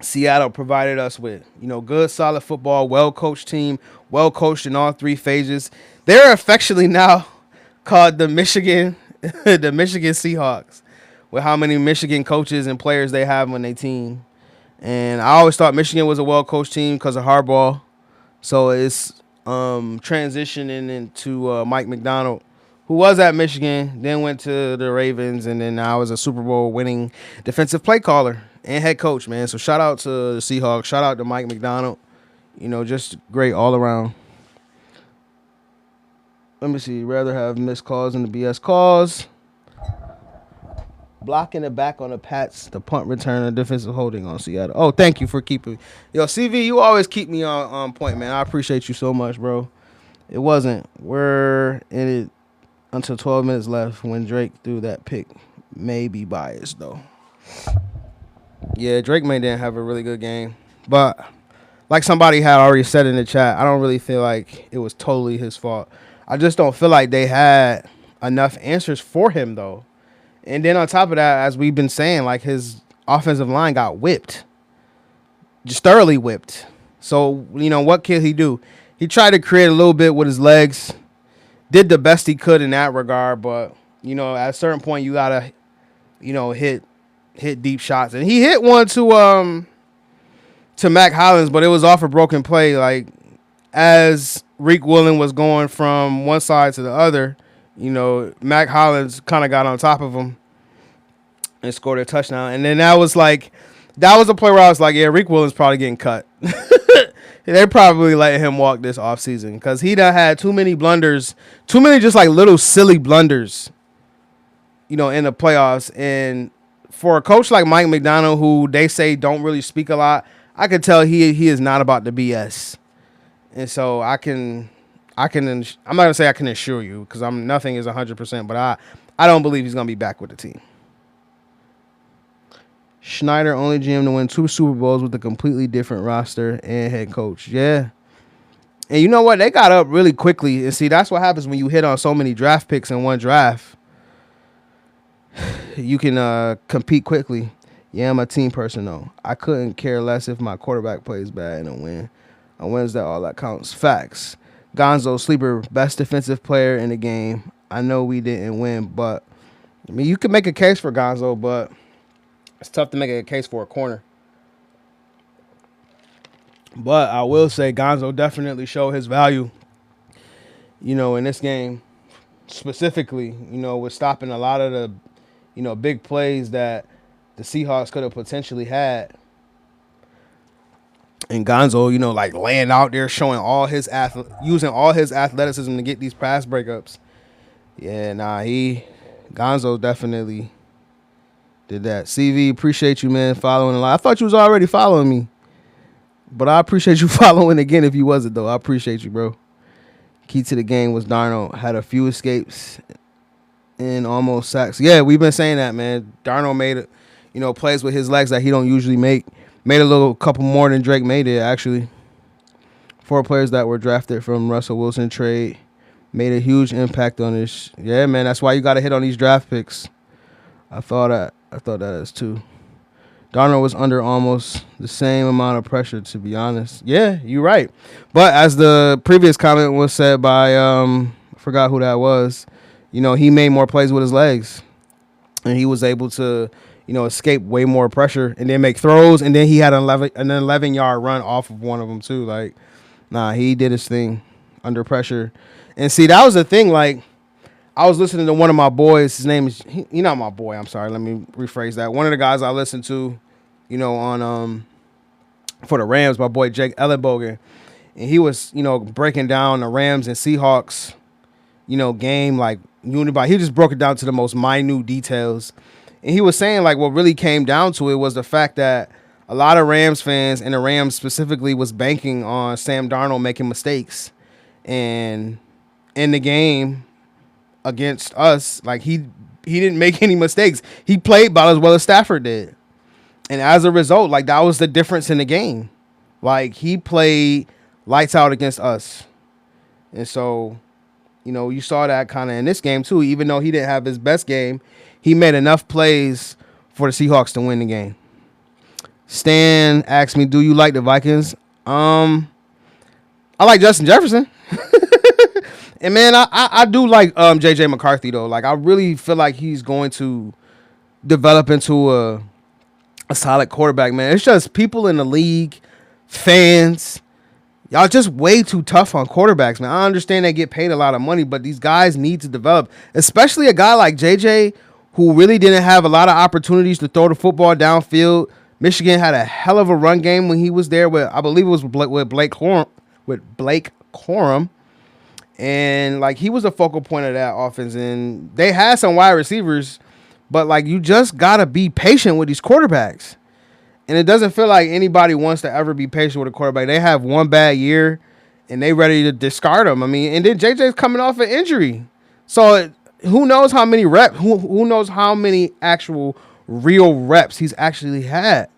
Seattle provided us with. Good, solid football, well-coached team, well-coached in all 3 phases. They're affectionately now called the Michigan Seahawks, with how many Michigan coaches and players they have on their team. And I always thought Michigan was a well-coached team because of Harbaugh. So it's transitioning into Mike McDonald, who was at Michigan, then went to the Ravens, and then now is a Super Bowl winning defensive play caller and head coach, man. So shout out to the Seahawks. Shout out to Mike McDonald. Just great all around. Let me see. Rather have missed calls than the BS calls. Blocking the back on the Pats, the punt return, and defensive holding on Seattle. Oh, thank you for keeping. CV, you always keep me on point, man. I appreciate you so much, bro. It wasn't. We're in it until 12 minutes left when Drake threw that pick. May be biased, though. Yeah, Drake may didn't have a really good game. But like somebody had already said in the chat, I don't really feel like it was totally his fault. I just don't feel like they had enough answers for him, though. And then on top of that, as we've been saying, his offensive line got whipped. Just thoroughly whipped. So, what can he do? He tried to create a little bit with his legs. Did the best he could in that regard. But, at a certain point, you got to, hit deep shots. And he hit one to Mac Hollins, but it was off a broken play. As Reek Willen was going from one side to the other, Mac Hollins kind of got on top of him and scored a touchdown. And then that was a play where I was like, yeah, Reek Willen's probably getting cut. They're probably letting him walk this offseason because he done had too many blunders, too many just little silly blunders, in the playoffs. And for a coach like Mike McDonald, who they say don't really speak a lot, I could tell he is not about the BS. And so I'm not gonna say I can assure you because nothing is 100%, but I don't believe he's gonna be back with the team. Schneider only GM to win 2 Super Bowls with a completely different roster and head coach. Yeah. And you know what? They got up really quickly. And see, that's what happens when you hit on so many draft picks in one draft. You can compete quickly. Yeah, I'm a team person, though. I couldn't care less if my quarterback plays bad and a win. On Wednesday, all that counts. Facts. Gonzo, sleeper, best defensive player in the game. I know we didn't win, but you can make a case for Gonzo, but it's tough to make a case for a corner. But I will say Gonzo definitely showed his value, in this game specifically, with stopping a lot of the, big plays that the Seahawks could have potentially had. And Gonzo, laying out there, showing using all his athleticism to get these pass breakups. Yeah, Gonzo definitely did that. CV, appreciate you, man, following along. I thought you was already following me, but I appreciate you following again if you wasn't, though. I appreciate you, bro. Key to the game was Darnold. Had a few escapes and almost sacks. Yeah, we've been saying that, man. Darnold made, plays with his legs that he don't usually make. Made a couple more than Drake made it, actually. 4 players that were drafted from Russell Wilson trade made a huge impact on this. Yeah, man, that's why you got to hit on these draft picks. I thought that is too. Darnold was under almost the same amount of pressure, to be honest. Yeah, you're right. But as the previous comment was said by, I forgot who that was, he made more plays with his legs. And he was able to, escape way more pressure and then make throws. And then he had an 11-yard run off of one of them, too. Like, nah, he did his thing under pressure. And see, that was the thing. Like, I was listening to one of my boys. His name is, he's not my boy. I'm sorry. Let me rephrase that. One of the guys I listened to, on for the Rams, my boy Jake Ellenbogen. And he was, breaking down the Rams and Seahawks, game like unibody. He just broke it down to the most minute details. And he was saying like what really came down to it was the fact that a lot of Rams fans and the Rams specifically was banking on Sam Darnold making mistakes. And in the game against us, like he didn't make any mistakes. He played about as well as Stafford did. And as a result, like that was the difference in the game. Like he played lights out against us. And so, you saw that kind of in this game too. Even though he didn't have his best game, he made enough plays for the Seahawks to win the game. Stan asked me, do you like the Vikings? I like Justin Jefferson. And man, I do like JJ McCarthy though. Like I really feel like he's going to develop into a solid quarterback, man. It's just people in the league, fans, y'all just way too tough on quarterbacks, man. I understand they get paid a lot of money, but these guys need to develop, especially a guy like JJ who really didn't have a lot of opportunities to throw the football downfield. Michigan had a hell of a run game when he was there with, I believe it was with Blake Corum. And like he was a focal point of that offense, and they had some wide receivers, but like you just gotta be patient with these quarterbacks. And it doesn't feel like anybody wants to ever be patient with a quarterback. They have one bad year, and they ready to discard him. I mean, and then JJ's coming off an injury, so who knows how many reps? Who knows how many actual real reps he's actually had?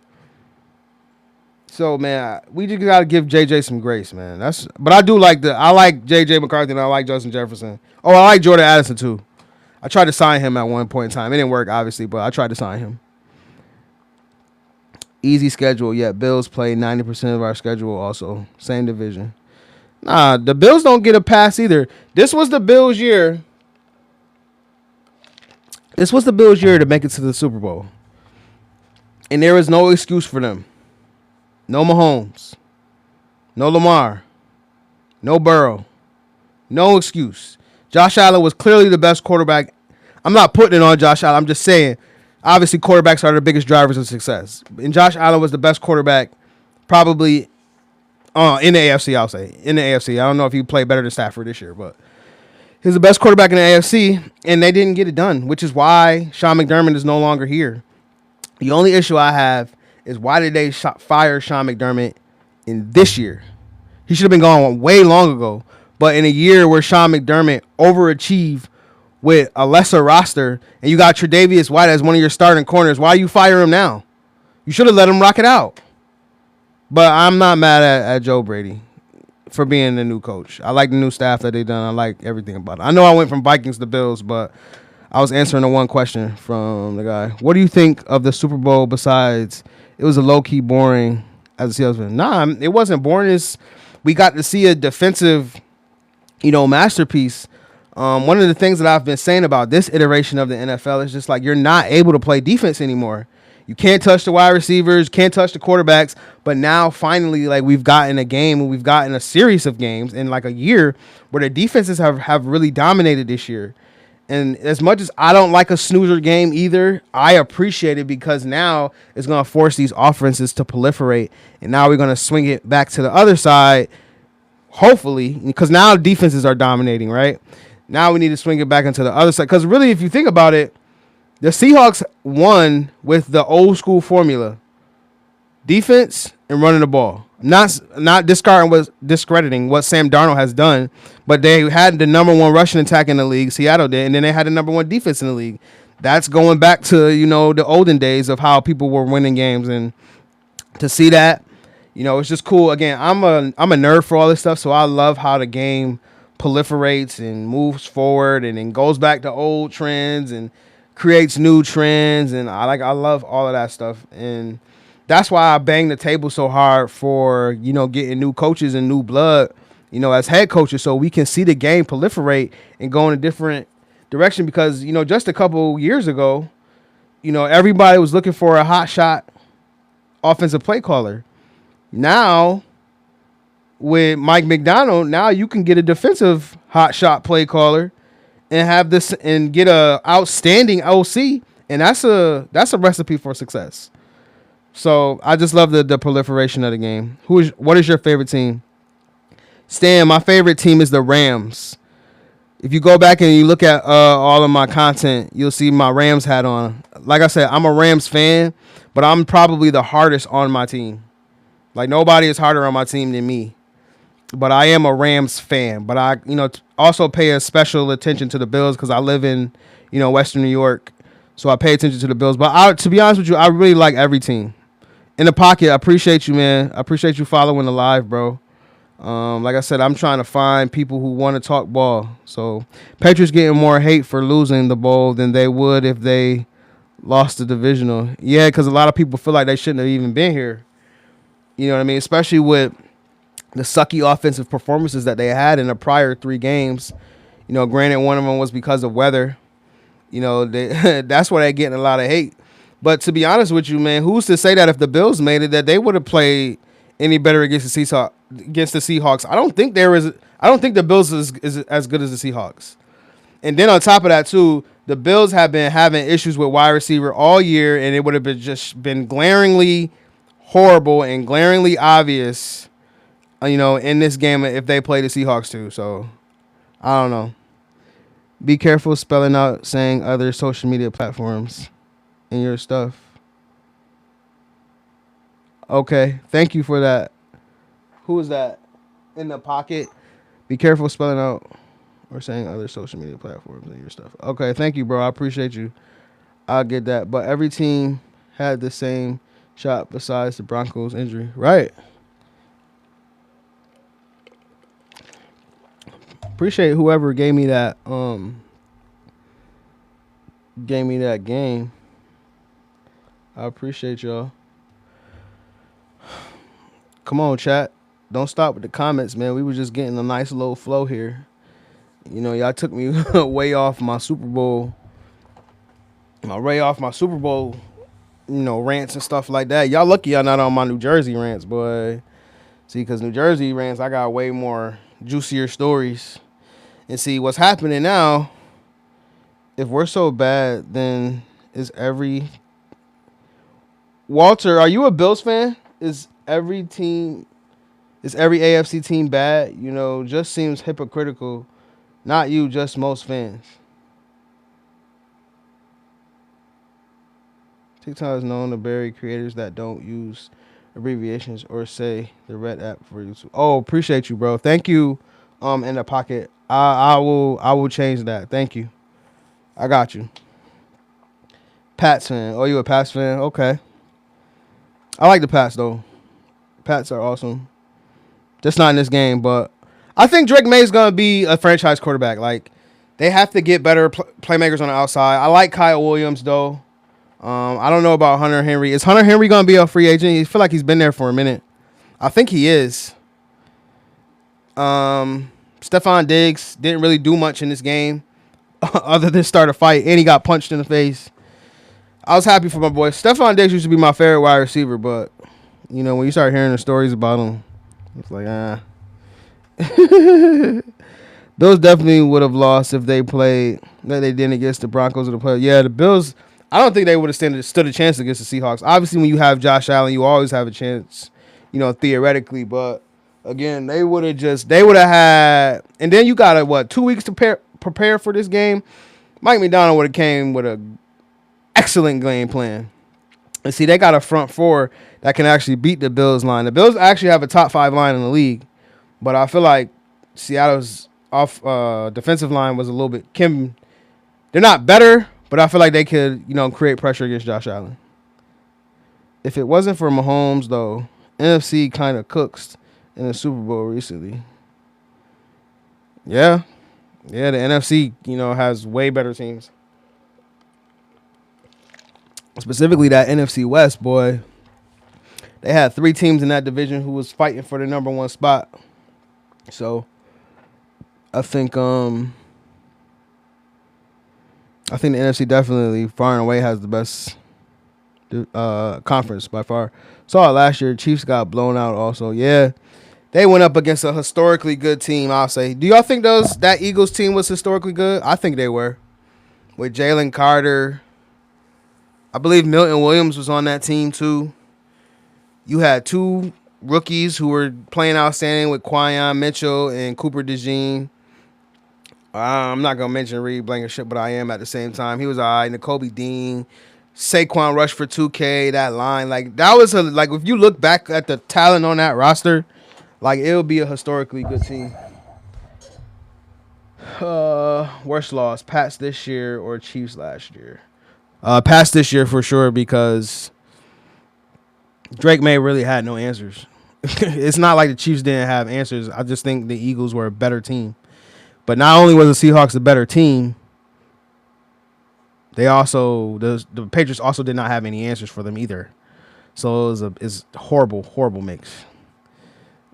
So man, we just gotta give JJ some grace, man. But I like JJ McCarthy and I like Justin Jefferson. Oh, I like Jordan Addison too. I tried to sign him at one point in time. It didn't work, obviously, but I tried to sign him. Easy schedule, yeah. Bills play 90% of our schedule also. Same division. Nah, the Bills don't get a pass either. This was the Bills' year. This was the Bills' year to make it to the Super Bowl. And there is no excuse for them. No Mahomes. No Lamar. No Burrow. No excuse. Josh Allen was clearly the best quarterback. I'm not putting it on Josh Allen. I'm just saying, obviously, quarterbacks are the biggest drivers of success. And Josh Allen was the best quarterback probably in the AFC, I'll say. In the AFC. I don't know if he played better than Stafford this year, but he's the best quarterback in the AFC, and they didn't get it done, which is why Sean McDermott is no longer here. The only issue I have is why did they fire Sean McDermott in this year? He should have been gone way long ago. But in a year where Sean McDermott overachieved with a lesser roster, and you got Tre'Davious White as one of your starting corners, why you fire him now? You should have let him rock it out. But I'm not mad at Joe Brady for being the new coach. I like the new staff that they done. I like everything about it. I know I went from Vikings to Bills, but I was answering the one question from the guy. What do you think of the Super Bowl besides it was a low-key boring as a salesman? Nah, it wasn't boring. We got to see a defensive, masterpiece. One of the things that I've been saying about this iteration of the NFL is just like you're not able to play defense anymore. You can't touch the wide receivers, can't touch the quarterbacks. But now finally, like we've gotten a game and we've gotten a series of games in like a year where the defenses have really dominated this year. And as much as I don't like a snoozer game either, I appreciate it because now it's going to force these offenses to proliferate. And now we're going to swing it back to the other side, hopefully, because now defenses are dominating, right? Now we need to swing it back into the other side. Because really, if you think about it, the Seahawks won with the old school formula. Defense and running the ball. Not discrediting what Sam Darnold has done, but they had the number one rushing attack in the league, Seattle did, and then they had the number one defense in the league. That's going back to, the olden days of how people were winning games, and to see that, it's just cool. Again, I'm a nerd for all this stuff, so I love how the game proliferates and moves forward and then goes back to old trends and creates new trends, and I love all of that stuff, and that's why I bang the table so hard for getting new coaches and new blood, as head coaches, so we can see the game proliferate and go in a different direction. Because just a couple years ago, everybody was looking for a hot shot offensive play caller. Now with Mike McDonald, now you can get a defensive hot shot play caller and have this and get a outstanding OC, and that's a recipe for success. So I just love the proliferation of the game. What is your favorite team? Stan, my favorite team is the Rams. If you go back and you look at all of my content, you'll see my Rams hat on. Like I said, I'm a Rams fan, but I'm probably the hardest on my team. Like, nobody is harder on my team than me. But I am a Rams fan. But I, also pay a special attention to the Bills because I live in, Western New York. So I pay attention to the Bills. But to be honest with you, I really like every team. In the pocket, I appreciate you, man. I appreciate you following the live, bro. Like I said, I'm trying to find people who want to talk ball. So Patriots getting more hate for losing the bowl than they would if they lost the divisional. Yeah, because a lot of people feel like they shouldn't have even been here. You know what I mean? Especially with the sucky offensive performances that they had in the prior 3 games. Granted, one of them was because of weather. That's why they're getting a lot of hate. But to be honest with you, man, who's to say that if the Bills made it, that they would have played any better against the Seahawks? I don't think the Bills is as good as the Seahawks. And then on top of that too, the Bills have been having issues with wide receiver all year, and it would have been glaringly horrible and glaringly obvious, in this game if they play the Seahawks too. So I don't know. Be careful spelling out saying other social media platforms in your stuff. Okay, thank you for that. Who is that? In the pocket. Be careful spelling out or saying other social media platforms in your stuff. Okay, thank you, bro. I appreciate you. I'll get that. But every team had the same shot besides the Broncos injury. Right. Appreciate whoever gave me that game. I appreciate y'all. Come on, chat. Don't stop with the comments, man. We were just getting a nice low flow here. Y'all took me way off my Super Bowl. Rants and stuff like that. Y'all lucky y'all not on my New Jersey rants, boy. See, because New Jersey rants, I got way more juicier stories. And see, what's happening now, if we're so bad, then is every... Walter, are you a Bills fan? Is every AFC team bad? Just seems hypocritical. Not you, just most fans. TikTok is known to bury creators that don't use abbreviations or say the red app for YouTube. Oh, appreciate you, bro. Thank you. In the pocket. I will change that. Thank you. I got you. Pats fan. Oh, you a Pats fan? Okay. I like the Pats though. Pats are awesome. Just not in this game, but I think Drake May is gonna be a franchise quarterback. Like, they have to get better playmakers on the outside. I like Kyle Williams though. I don't know about Hunter Henry. Is Hunter Henry gonna be a free agent? I feel like he's been there for a minute. I think he is. Stephon Diggs didn't really do much in this game other than start a fight, and he got punched in the face. I was happy for my boy. Stephon Diggs used to be my favorite wide receiver, but when you start hearing the stories about him, it's like, Bills definitely would have lost if they played that they didn't against the Broncos or the Patriots. Yeah, the Bills, I don't think they would have stood a chance against the Seahawks. Obviously, when you have Josh Allen, you always have a chance, theoretically. But again, they would have had, and then you got 2 weeks to prepare for this game. Mike McDonald would have came with a excellent game plan. And see, they got a front four that can actually beat the Bills line. The Bills actually have a top 5 line in the league, but I feel like Seattle's defensive line was a little bit they're not better, but I feel like they could, create pressure against Josh Allen. If it wasn't for Mahomes, though, NFC kind of cooks in the Super Bowl recently. Yeah, the NFC, has way better teams. specifically that NFC West, boy. They had 3 teams in that division who was fighting for the number 1 spot. So I think the NFC definitely far and away has the best conference by far. Saw it last year. Chiefs got blown out also. Yeah. They went up against a historically good team, I'll say. Do y'all think that Eagles team was historically good? I think they were. With Jalen Carter. I believe Milton Williams was on that team too. You had 2 rookies who were playing outstanding with Quayon Mitchell and Cooper DeJean. I'm not going to mention Reed Blankenship, but I am at the same time. He was all right. N'Kobe Dean. Saquon Rush for 2K. That line. That was if you look back at the talent on that roster, it'll be a historically good team. Worst loss, Pats this year or Chiefs last year? Pats this year for sure because Drake May really had no answers. It's not like the Chiefs didn't have answers. I just think the Eagles were a better team. But not only was the Seahawks a better team, they also the Patriots also did not have any answers for them either. So it's horrible mix.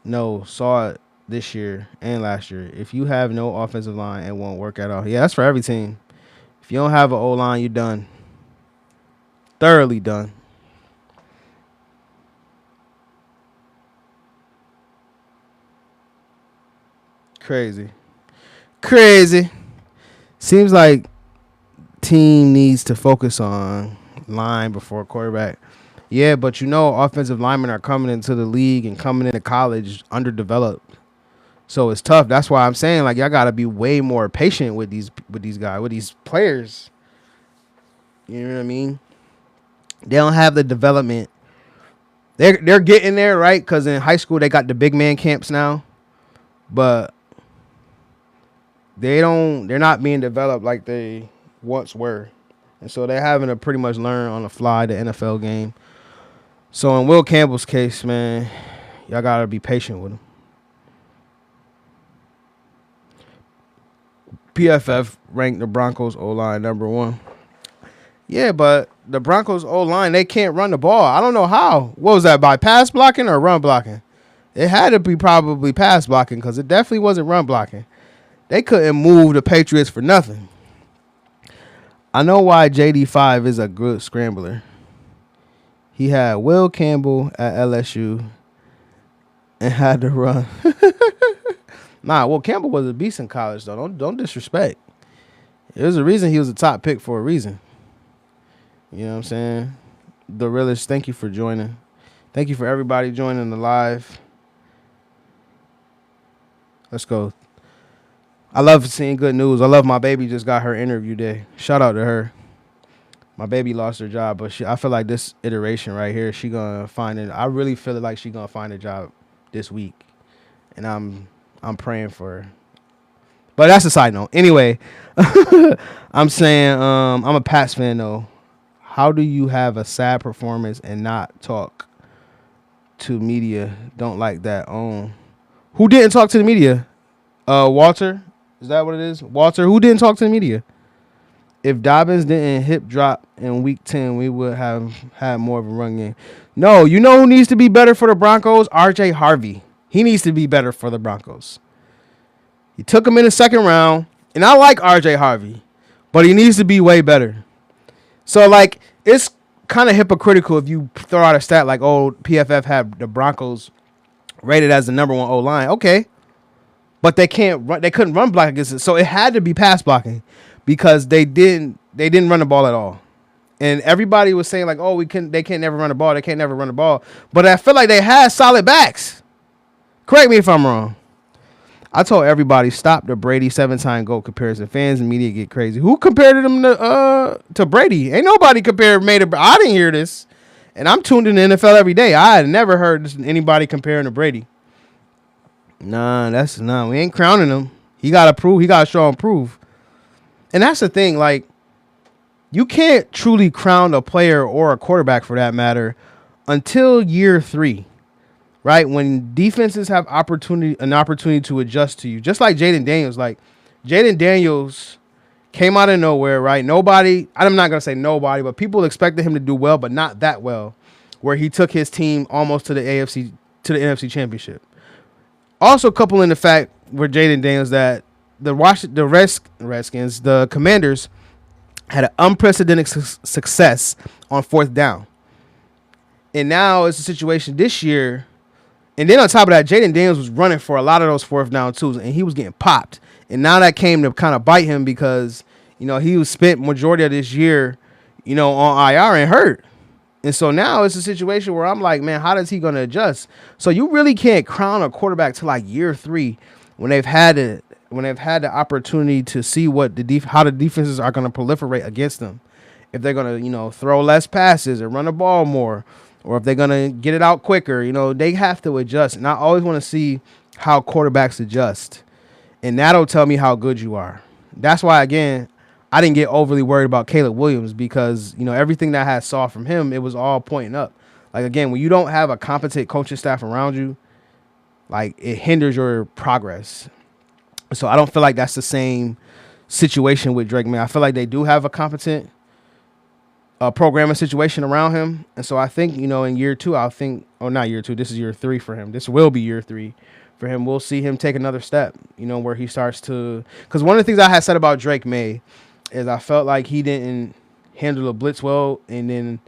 No, saw it this year and last year. If you have no offensive line, it won't work at all. Yeah, that's for every team. If you don't have an O-line, you're done. Thoroughly done. Crazy. Seems like team needs to focus on line before quarterback. Yeah, but offensive linemen are coming into the league and coming into college underdeveloped. So it's tough. That's why I'm saying y'all gotta be way more patient with these guys, with these players. You know what I mean? They don't have the development. They're getting there, right? Because in high school they got the big man camps now, but they're not being developed like they once were, and so they're having to pretty much learn on the fly the NFL game. So in Will Campbell's case, man, y'all gotta be patient with him. PFF ranked the Broncos O-line number 1. Yeah, but the Broncos O-line, they can't run the ball. I don't know how. What was that, by pass blocking or run blocking? It had to be probably pass blocking because it definitely wasn't run blocking. They couldn't move the Patriots for nothing. I know why JD5 is a good scrambler. He had Will Campbell at LSU and had to run. Will Campbell was a beast in college, though. Don't disrespect. There's a reason he was a top pick for a reason. You know what I'm saying? The realest, thank you for joining. Thank you for everybody joining the live. Let's go. I love seeing good news. I love my baby just got her interview day. Shout out to her. My baby lost her job, but I feel like this iteration right here, she gonna find it. I really feel like she gonna find a job this week, and I'm praying for her. But that's a side note. Anyway, I'm saying I'm a Pats fan though. How do you have a sad performance and not talk to media? Don't like that. Who didn't talk to the media? Walter. Is that what it is? Walter, who didn't talk to the media? If Dobbins didn't hip drop in week 10, we would have had more of a run game. No, you know who needs to be better for the Broncos? RJ Harvey. He needs to be better for the Broncos. He took him in the second round, and I like RJ Harvey, but he needs to be way better. So, it's kind of hypocritical if you throw out a stat like, PFF had the Broncos rated as the number 1 O-line. Okay. But they couldn't run block against it. So it had to be pass blocking because they didn't run the ball at all. And everybody was saying they can't never run the ball. They can't never run the ball. But I feel like they had solid backs. Correct me if I'm wrong. I told everybody stop the Brady 7-time GOAT comparison. Fans and media get crazy. Who compared him to Brady? Ain't nobody I didn't hear this. And I'm tuned in the NFL every day. I had never heard anybody comparing to Brady. Nah, we ain't crowning him. He gotta prove. He gotta show and prove. And that's the thing. You can't truly crown a player or a quarterback for that matter until year 3, right? When defenses have an opportunity to adjust to you, just like Jaden Daniels. Jaden Daniels Came out of nowhere, right? Nobody, I'm not going to say nobody, but people expected him to do well, but not that well, where he took his team almost to the NFC Championship. Also, couple in the fact with Jaden Daniels that Redskins, the Commanders, had an unprecedented success on fourth down. And now it's a situation this year. And then on top of that, Jaden Daniels was running for a lot of those fourth down twos, and he was getting popped. And now that came to kind of bite him because, he was spent majority of this year, on IR and hurt. And so now it's a situation where I'm like, man, how is he going to adjust? So you really can't crown a quarterback to like year 3 when they've had the opportunity to see what how the defenses are going to proliferate against them. If they're going to, throw less passes or run the ball more, or if they're going to get it out quicker, they have to adjust. And I always want to see how quarterbacks adjust. And that'll tell me how good you are. That's why, again, I didn't get overly worried about Caleb Williams because, everything that I saw from him, it was all pointing up. Like, again, when you don't have a competent coaching staff around you, like, it hinders your progress. So I don't feel like that's the same situation with Drake May. I feel like they do have a competent programming situation around him. And so I think, in year 2, not year 2, this is year 3 for him. This will be year 3 for him. We'll see him take another step, where he starts to, because one of the things I had said about Drake May is I felt like he didn't handle the blitz well. And then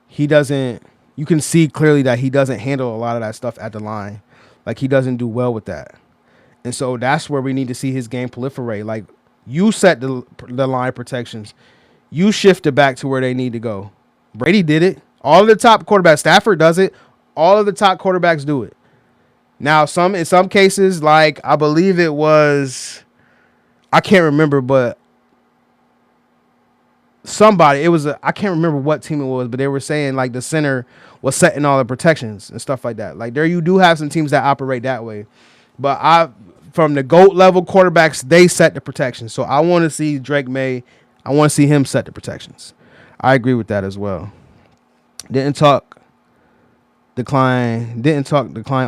you can see clearly that he doesn't handle a lot of that stuff at the line. Like he doesn't do well with that. And so that's where we need to see his game proliferate. Like you set the line protections. You shift it back to where they need to go. Brady did it. All of the top quarterbacks, Stafford does it. All of the top quarterbacks do it. Now, in some cases, like I believe it was, I can't remember, but I can't remember what team it was, but they were saying like the center was setting all the protections and stuff like that. Like there you do have some teams that operate that way. But from the GOAT level quarterbacks, they set the protections. So I want to see Drake May. I want to see him set the protections. I agree with that as well. Didn't talk decline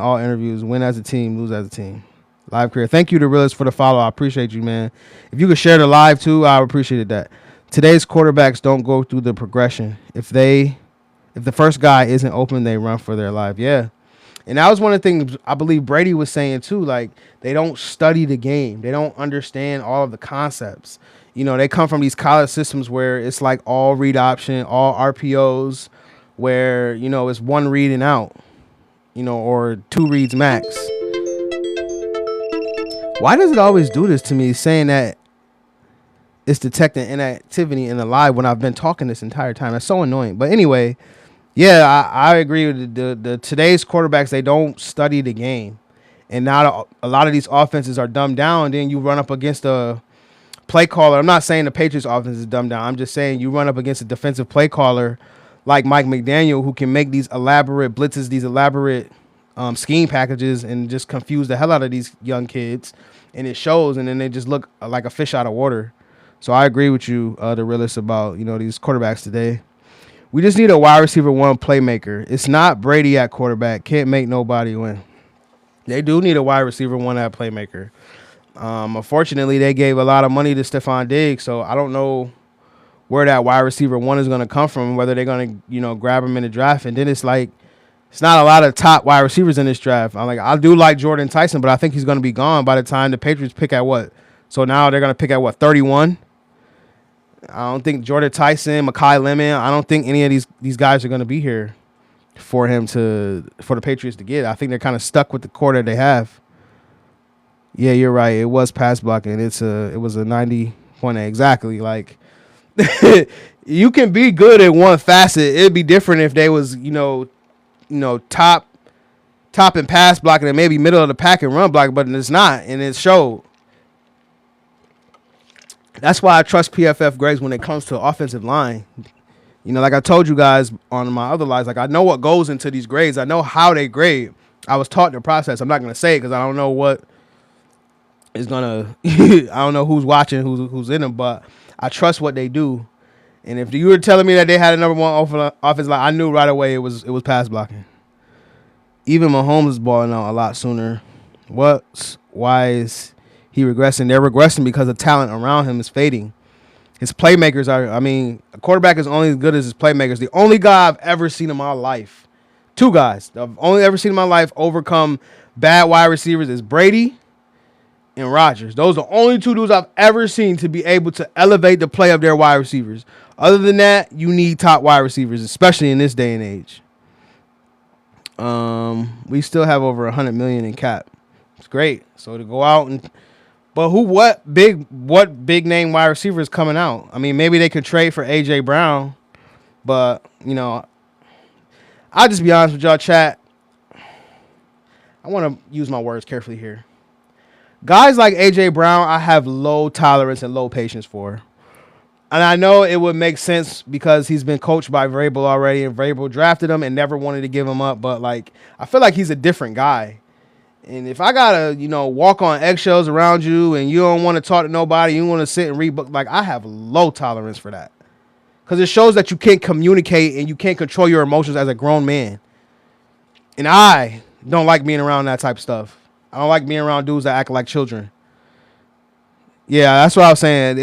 all interviews. Win as a team, lose as a team. Live career. Thank you to Realist for the follow. I appreciate you, man. If you could share the live too, I appreciate that. Today's quarterbacks don't go through the progression. If the first guy isn't open, they run for their life. Yeah. And that was one of the things I believe Brady was saying too. Like they don't study the game. They don't understand all of the concepts. They come from these college systems where it's like all read option, all RPOs, where, it's one read and out, or 2 reads max. Why does it always do this to me, saying that it's detecting inactivity in the live when I've been talking this entire time? That's so annoying. But anyway, yeah, I agree with the today's quarterbacks. They don't study the game. And now a lot of these offenses are dumbed down. And then you run up against a play caller. I'm not saying the Patriots offense is dumbed down. I'm just saying you run up against a defensive play caller like Mike McDaniel who can make these elaborate blitzes, these elaborate scheme packages and just confuse the hell out of these young kids. And it shows, and then they just look like a fish out of water. So I agree with you, the Realist, about, these quarterbacks today. We just need a wide receiver 1 playmaker. It's not Brady at quarterback. Can't make nobody win. They do need a wide receiver 1 at playmaker. Unfortunately, they gave a lot of money to Stephon Diggs, so I don't know where that wide receiver 1 is going to come from, whether they're going to, grab him in the draft. And then it's like, it's not a lot of top wide receivers in this draft. I do like Jordan Tyson, but I think he's going to be gone by the time the Patriots pick at what? So now they're going to pick at what, 31? I don't think Jordan Tyson, Mekhi Lemon, I don't think any of these guys are going to be here for the Patriots to get. I think they're kind of stuck with the core that they have. Yeah, you're right. It was pass blocking. It was a 90.8. Exactly. Like you can be good at one facet. It'd be different if they was, top and pass blocking and maybe middle of the pack and run block, but it's not, and it showed. That's why I trust PFF grades when it comes to offensive line. Like I told you guys on my other lives, like I know what goes into these grades. I know how they grade. I was taught the process. I'm not going to say it because I don't know what is going to, I don't know who's watching, who's in them, but I trust what they do. And if you were telling me that they had a number 1 offensive line, I knew right away it was pass blocking. Even Mahomes is balling out a lot sooner. Why is he regressing? They're regressing because the talent around him is fading. His playmakers are, I mean, a quarterback is only as good as his playmakers. The only guy I've ever seen in my life, two guys I've only ever seen in my life overcome bad wide receivers is Brady and Rodgers. Those are the only two dudes I've ever seen to be able to elevate the play of their wide receivers. Other than that, you need top wide receivers, especially in this day and age. We still have over 100 million in cap. It's great. So to go out and, but what big name wide receiver is coming out? I mean, maybe they could trade for AJ Brown, but I'll just be honest with y'all, chat. I want to use my words carefully here. Guys like AJ Brown, I have low tolerance and low patience for. And I know it would make sense because he's been coached by Vrabel already, and Vrabel drafted him and never wanted to give him up. But I feel like he's a different guy. And if I gotta, walk on eggshells around you, and you don't want to talk to nobody, you want to sit and read books, I have low tolerance for that, because it shows that you can't communicate and you can't control your emotions as a grown man. And I don't like being around that type of stuff. I don't like being around dudes that act like children. Yeah, that's what I was saying.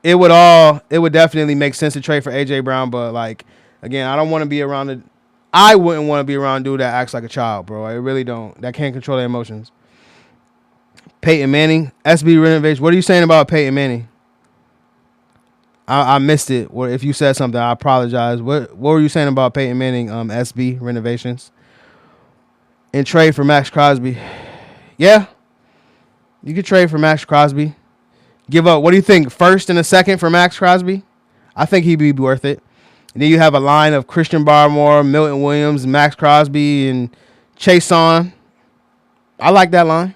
It would definitely make sense to trade for AJ Brown, but again, I don't want to be around I wouldn't want to be around a dude that acts like a child, bro. I really don't. That can't control their emotions. Peyton Manning, SB renovation. What are you saying about Peyton Manning? I missed it. Or if you said something, I apologize. What were you saying about Peyton Manning? SB renovations and trade for Max Crosby. Yeah, you could trade for Max Crosby. Give up. What do you think? First and a second for Max Crosby? I think he'd be worth it. And then you have a line of Christian Barmore, Milton Williams, Max Crosby, and Chase on. I like that line.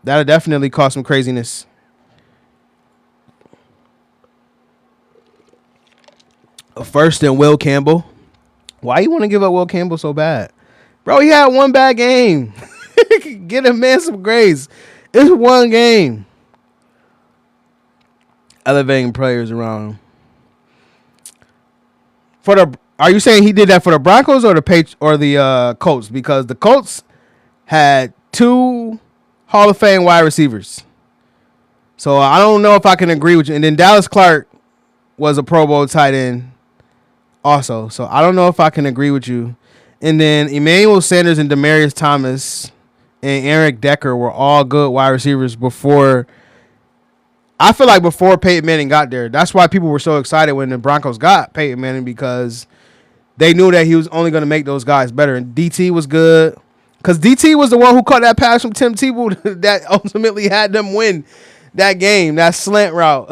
That'll definitely cause some craziness. First and Will Campbell. Why you want to give up Will Campbell so bad? Bro, he had one bad game. Get a man some grace. It's one game. Elevating players around him. Are you saying he did that for the Broncos or the Colts? Because the Colts had two Hall of Fame wide receivers. So I don't know if I can agree with you. And then Dallas Clark was a Pro Bowl tight end also. So I don't know if I can agree with you. And then Emmanuel Sanders and Demaryius Thomas and Eric Decker were all good wide receivers before. I feel like before Peyton Manning got there. That's why people were so excited when the Broncos got Peyton Manning, because they knew that he was only going to make those guys better. And DT was good, because DT was the one who caught that pass from Tim Tebow that ultimately had them win that game, that slant route.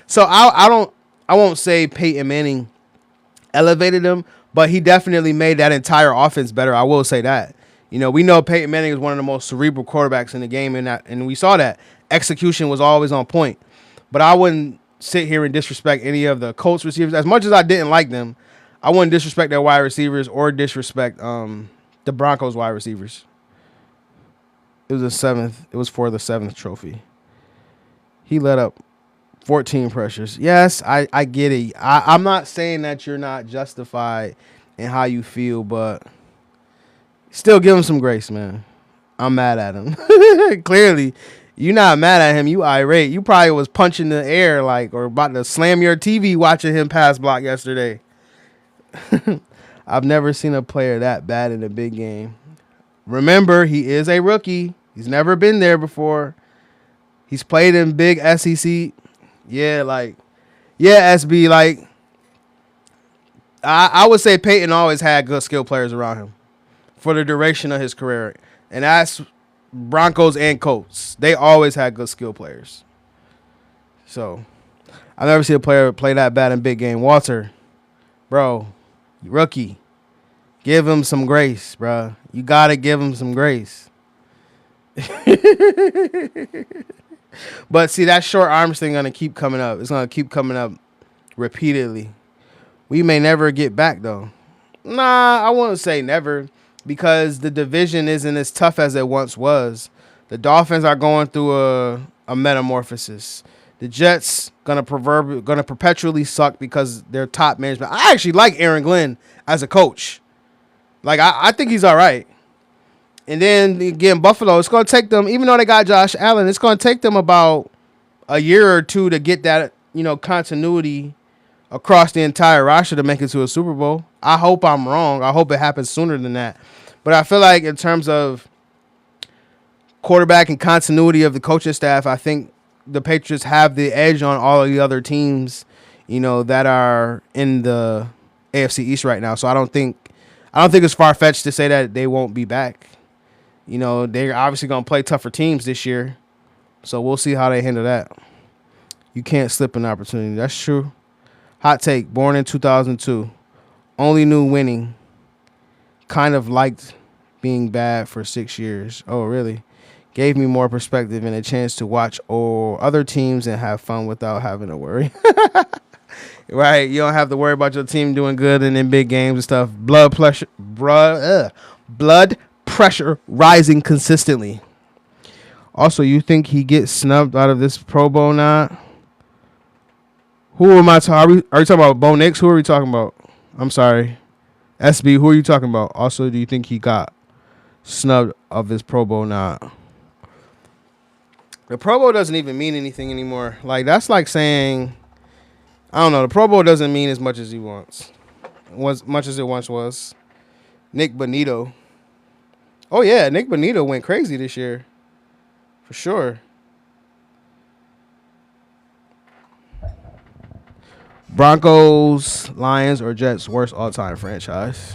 So I won't say Peyton Manning elevated them, but he definitely made that entire offense better. I will say that. We know Peyton Manning is one of the most cerebral quarterbacks in the game, and we saw that. Execution was always on point. But I wouldn't sit here and disrespect any of the Colts receivers. As much as I didn't like them, I wouldn't disrespect their wide receivers or disrespect the Broncos wide receivers. It was for the 7th trophy. He let up 14 pressures. Yes, I get it. I'm not saying that you're not justified in how you feel, but still give him some grace, man. I'm mad at him. Clearly, you're not mad at him. You irate. You probably was punching the air or about to slam your TV watching him pass block yesterday. I've never seen a player that bad in a big game. Remember, he is a rookie. He's never been there before. He's played in big SEC. Yeah, SB, I would say Peyton always had good skill players around him for the duration of his career. And that's Broncos and Colts. They always had good skill players. So, I've never seen a player play that bad in big game. Walter, bro, rookie. Give him some grace, bro. You got to give him some grace. But see, that short arms thing going to keep coming up. It's going to keep coming up repeatedly. We may never get back, though. Nah, I wouldn't say never, because the division isn't as tough as it once was. The Dolphins are going through a metamorphosis. The Jets gonna perpetually suck because their top management. I actually like Aaron Glenn as a coach. I think he's all right. And then again, Buffalo, it's gonna take them, even though they got Josh Allen, it's gonna take them about a year or two to get that, continuity across the entire roster to make it to a Super Bowl. I hope I'm wrong. I hope it happens sooner than that. But I feel like in terms of quarterback and continuity of the coaching staff, I think the Patriots have the edge on all of the other teams, that are in the AFC East right now. So I don't think it's far fetched to say that they won't be back. They're obviously gonna play tougher teams this year. So we'll see how they handle that. You can't slip an opportunity. That's true. Hot take. Born in 2002. Only knew winning. Kind of liked being bad for 6 years. Oh, really? Gave me more perspective and a chance to watch other teams and have fun without having to worry. Right? You don't have to worry about your team doing good and in big games and stuff. Blood pressure rising consistently. Also, you think he gets snubbed out of this Pro Bowl now? Who am I talking? Are you talking about Bo Nix? Who are we talking about? I'm sorry. SB, who are you talking about? Also, do you think he got snubbed of this Pro Bowl now? The Pro Bowl doesn't even mean anything anymore. Like, that's like saying, I don't know, the Pro Bowl doesn't mean as much as much as it once was. Nick Bonito. Oh, yeah, Nick Bonito went crazy this year. For sure. Broncos, Lions, or Jets worst all-time franchise?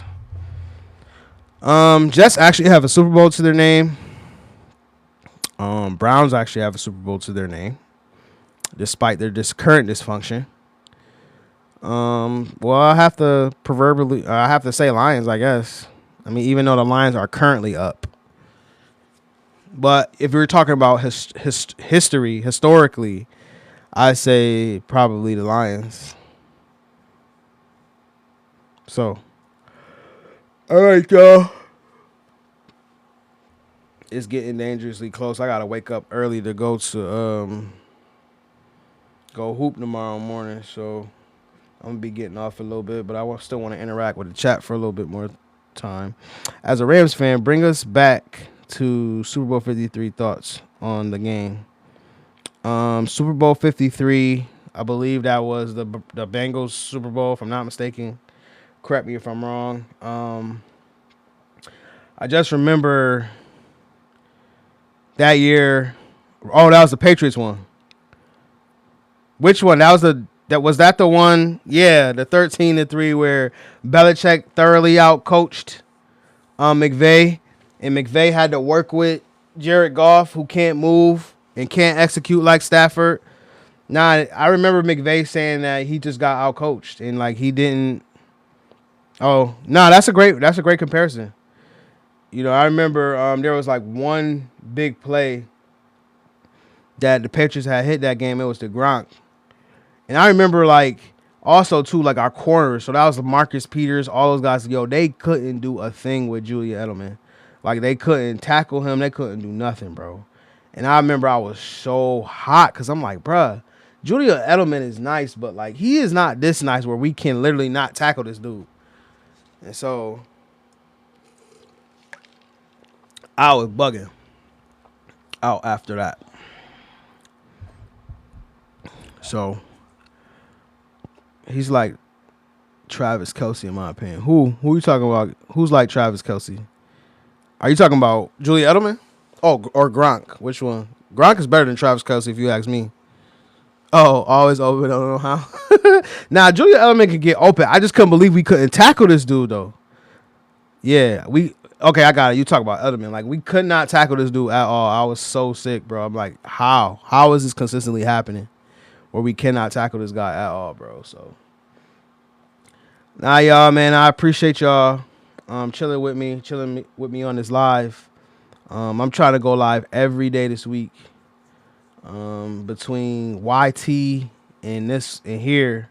Jets actually have a Super Bowl to their name. Browns actually have a Super Bowl to their name, despite their current dysfunction. Well, I have to say Lions, I guess. I mean, even though the Lions are currently up. But if you're talking about historically, I say probably the Lions. So, all right, y'all. It's getting dangerously close. I gotta wake up early to go hoop tomorrow morning. So I'm gonna be getting off a little bit, but I still want to interact with the chat for a little bit more time. As a Rams fan, bring us back to Super Bowl 53 thoughts on the game. Super Bowl 53, I believe that was the Bengals Super Bowl, if I'm not mistaken. Correct me if I'm wrong. I just remember that year. Oh, that was the Patriots one. Which one? Was that the one? Yeah, the 13-3 where Belichick thoroughly outcoached McVay, and McVay had to work with Jared Goff, who can't move and can't execute like Stafford. Nah, I remember McVay saying that he just got outcoached and like he didn't. Oh, no, that's a great comparison. I remember there was like one big play that the Patriots had hit that game. It was the Gronk. And I remember like also too, like our corners. So that was Marcus Peters, all those guys. They couldn't do a thing with Julian Edelman. Like they couldn't tackle him. They couldn't do nothing, bro. And I remember I was so hot because I'm like, bruh, Julian Edelman is nice, but like he is not this nice where we can literally not tackle this dude. And so I was bugging out after that. So he's like Travis Kelce in my opinion. Who are you talking about? Who's like Travis Kelce? Are you talking about Julian Edelman? Oh, or Gronk? Which one? Gronk is better than Travis Kelce if you ask me. Oh, always open. I don't know how. Nah, Julian Edelman could get open. I just couldn't believe we couldn't tackle this dude though. Yeah, okay, I got it. You talk about Edelman. Like, we could not tackle this dude at all. I was so sick, bro. I'm like, how? How is this consistently happening where we cannot tackle this guy at all, bro? So, nah, y'all, man, I appreciate y'all chilling with me on this live. I'm trying to go live every day this week between YT and this and here.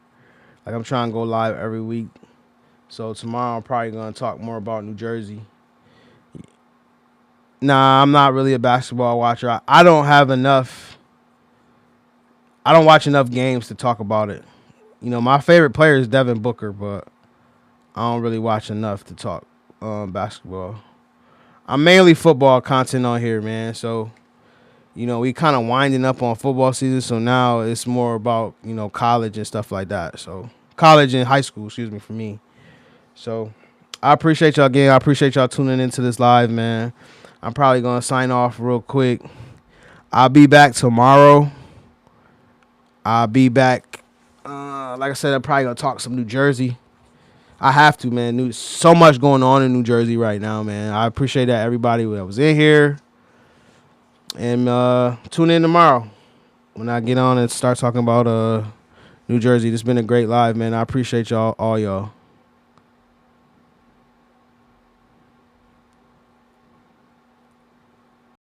Like, I'm trying to go live every week. So tomorrow I'm probably going to talk more about New Jersey. Nah, I'm not really a basketball watcher. I don't watch enough games to talk about it. My favorite player is Devin Booker, but I don't really watch enough to talk basketball. I'm mainly football content on here, man. So, We kind of winding up on football season, so now it's more about college and stuff like that. So college and high school, excuse me, for me. So I appreciate y'all again. I appreciate y'all tuning into this live, man. I'm probably gonna sign off real quick. I'll be back tomorrow. I'll be back. Like I said, I'm probably gonna talk some New Jersey. I have to, man. So much going on in New Jersey right now, man. I appreciate that everybody that was in here. And tune in tomorrow when I get on and start talking about New Jersey. This has been a great live, man. I appreciate y'all, all y'all.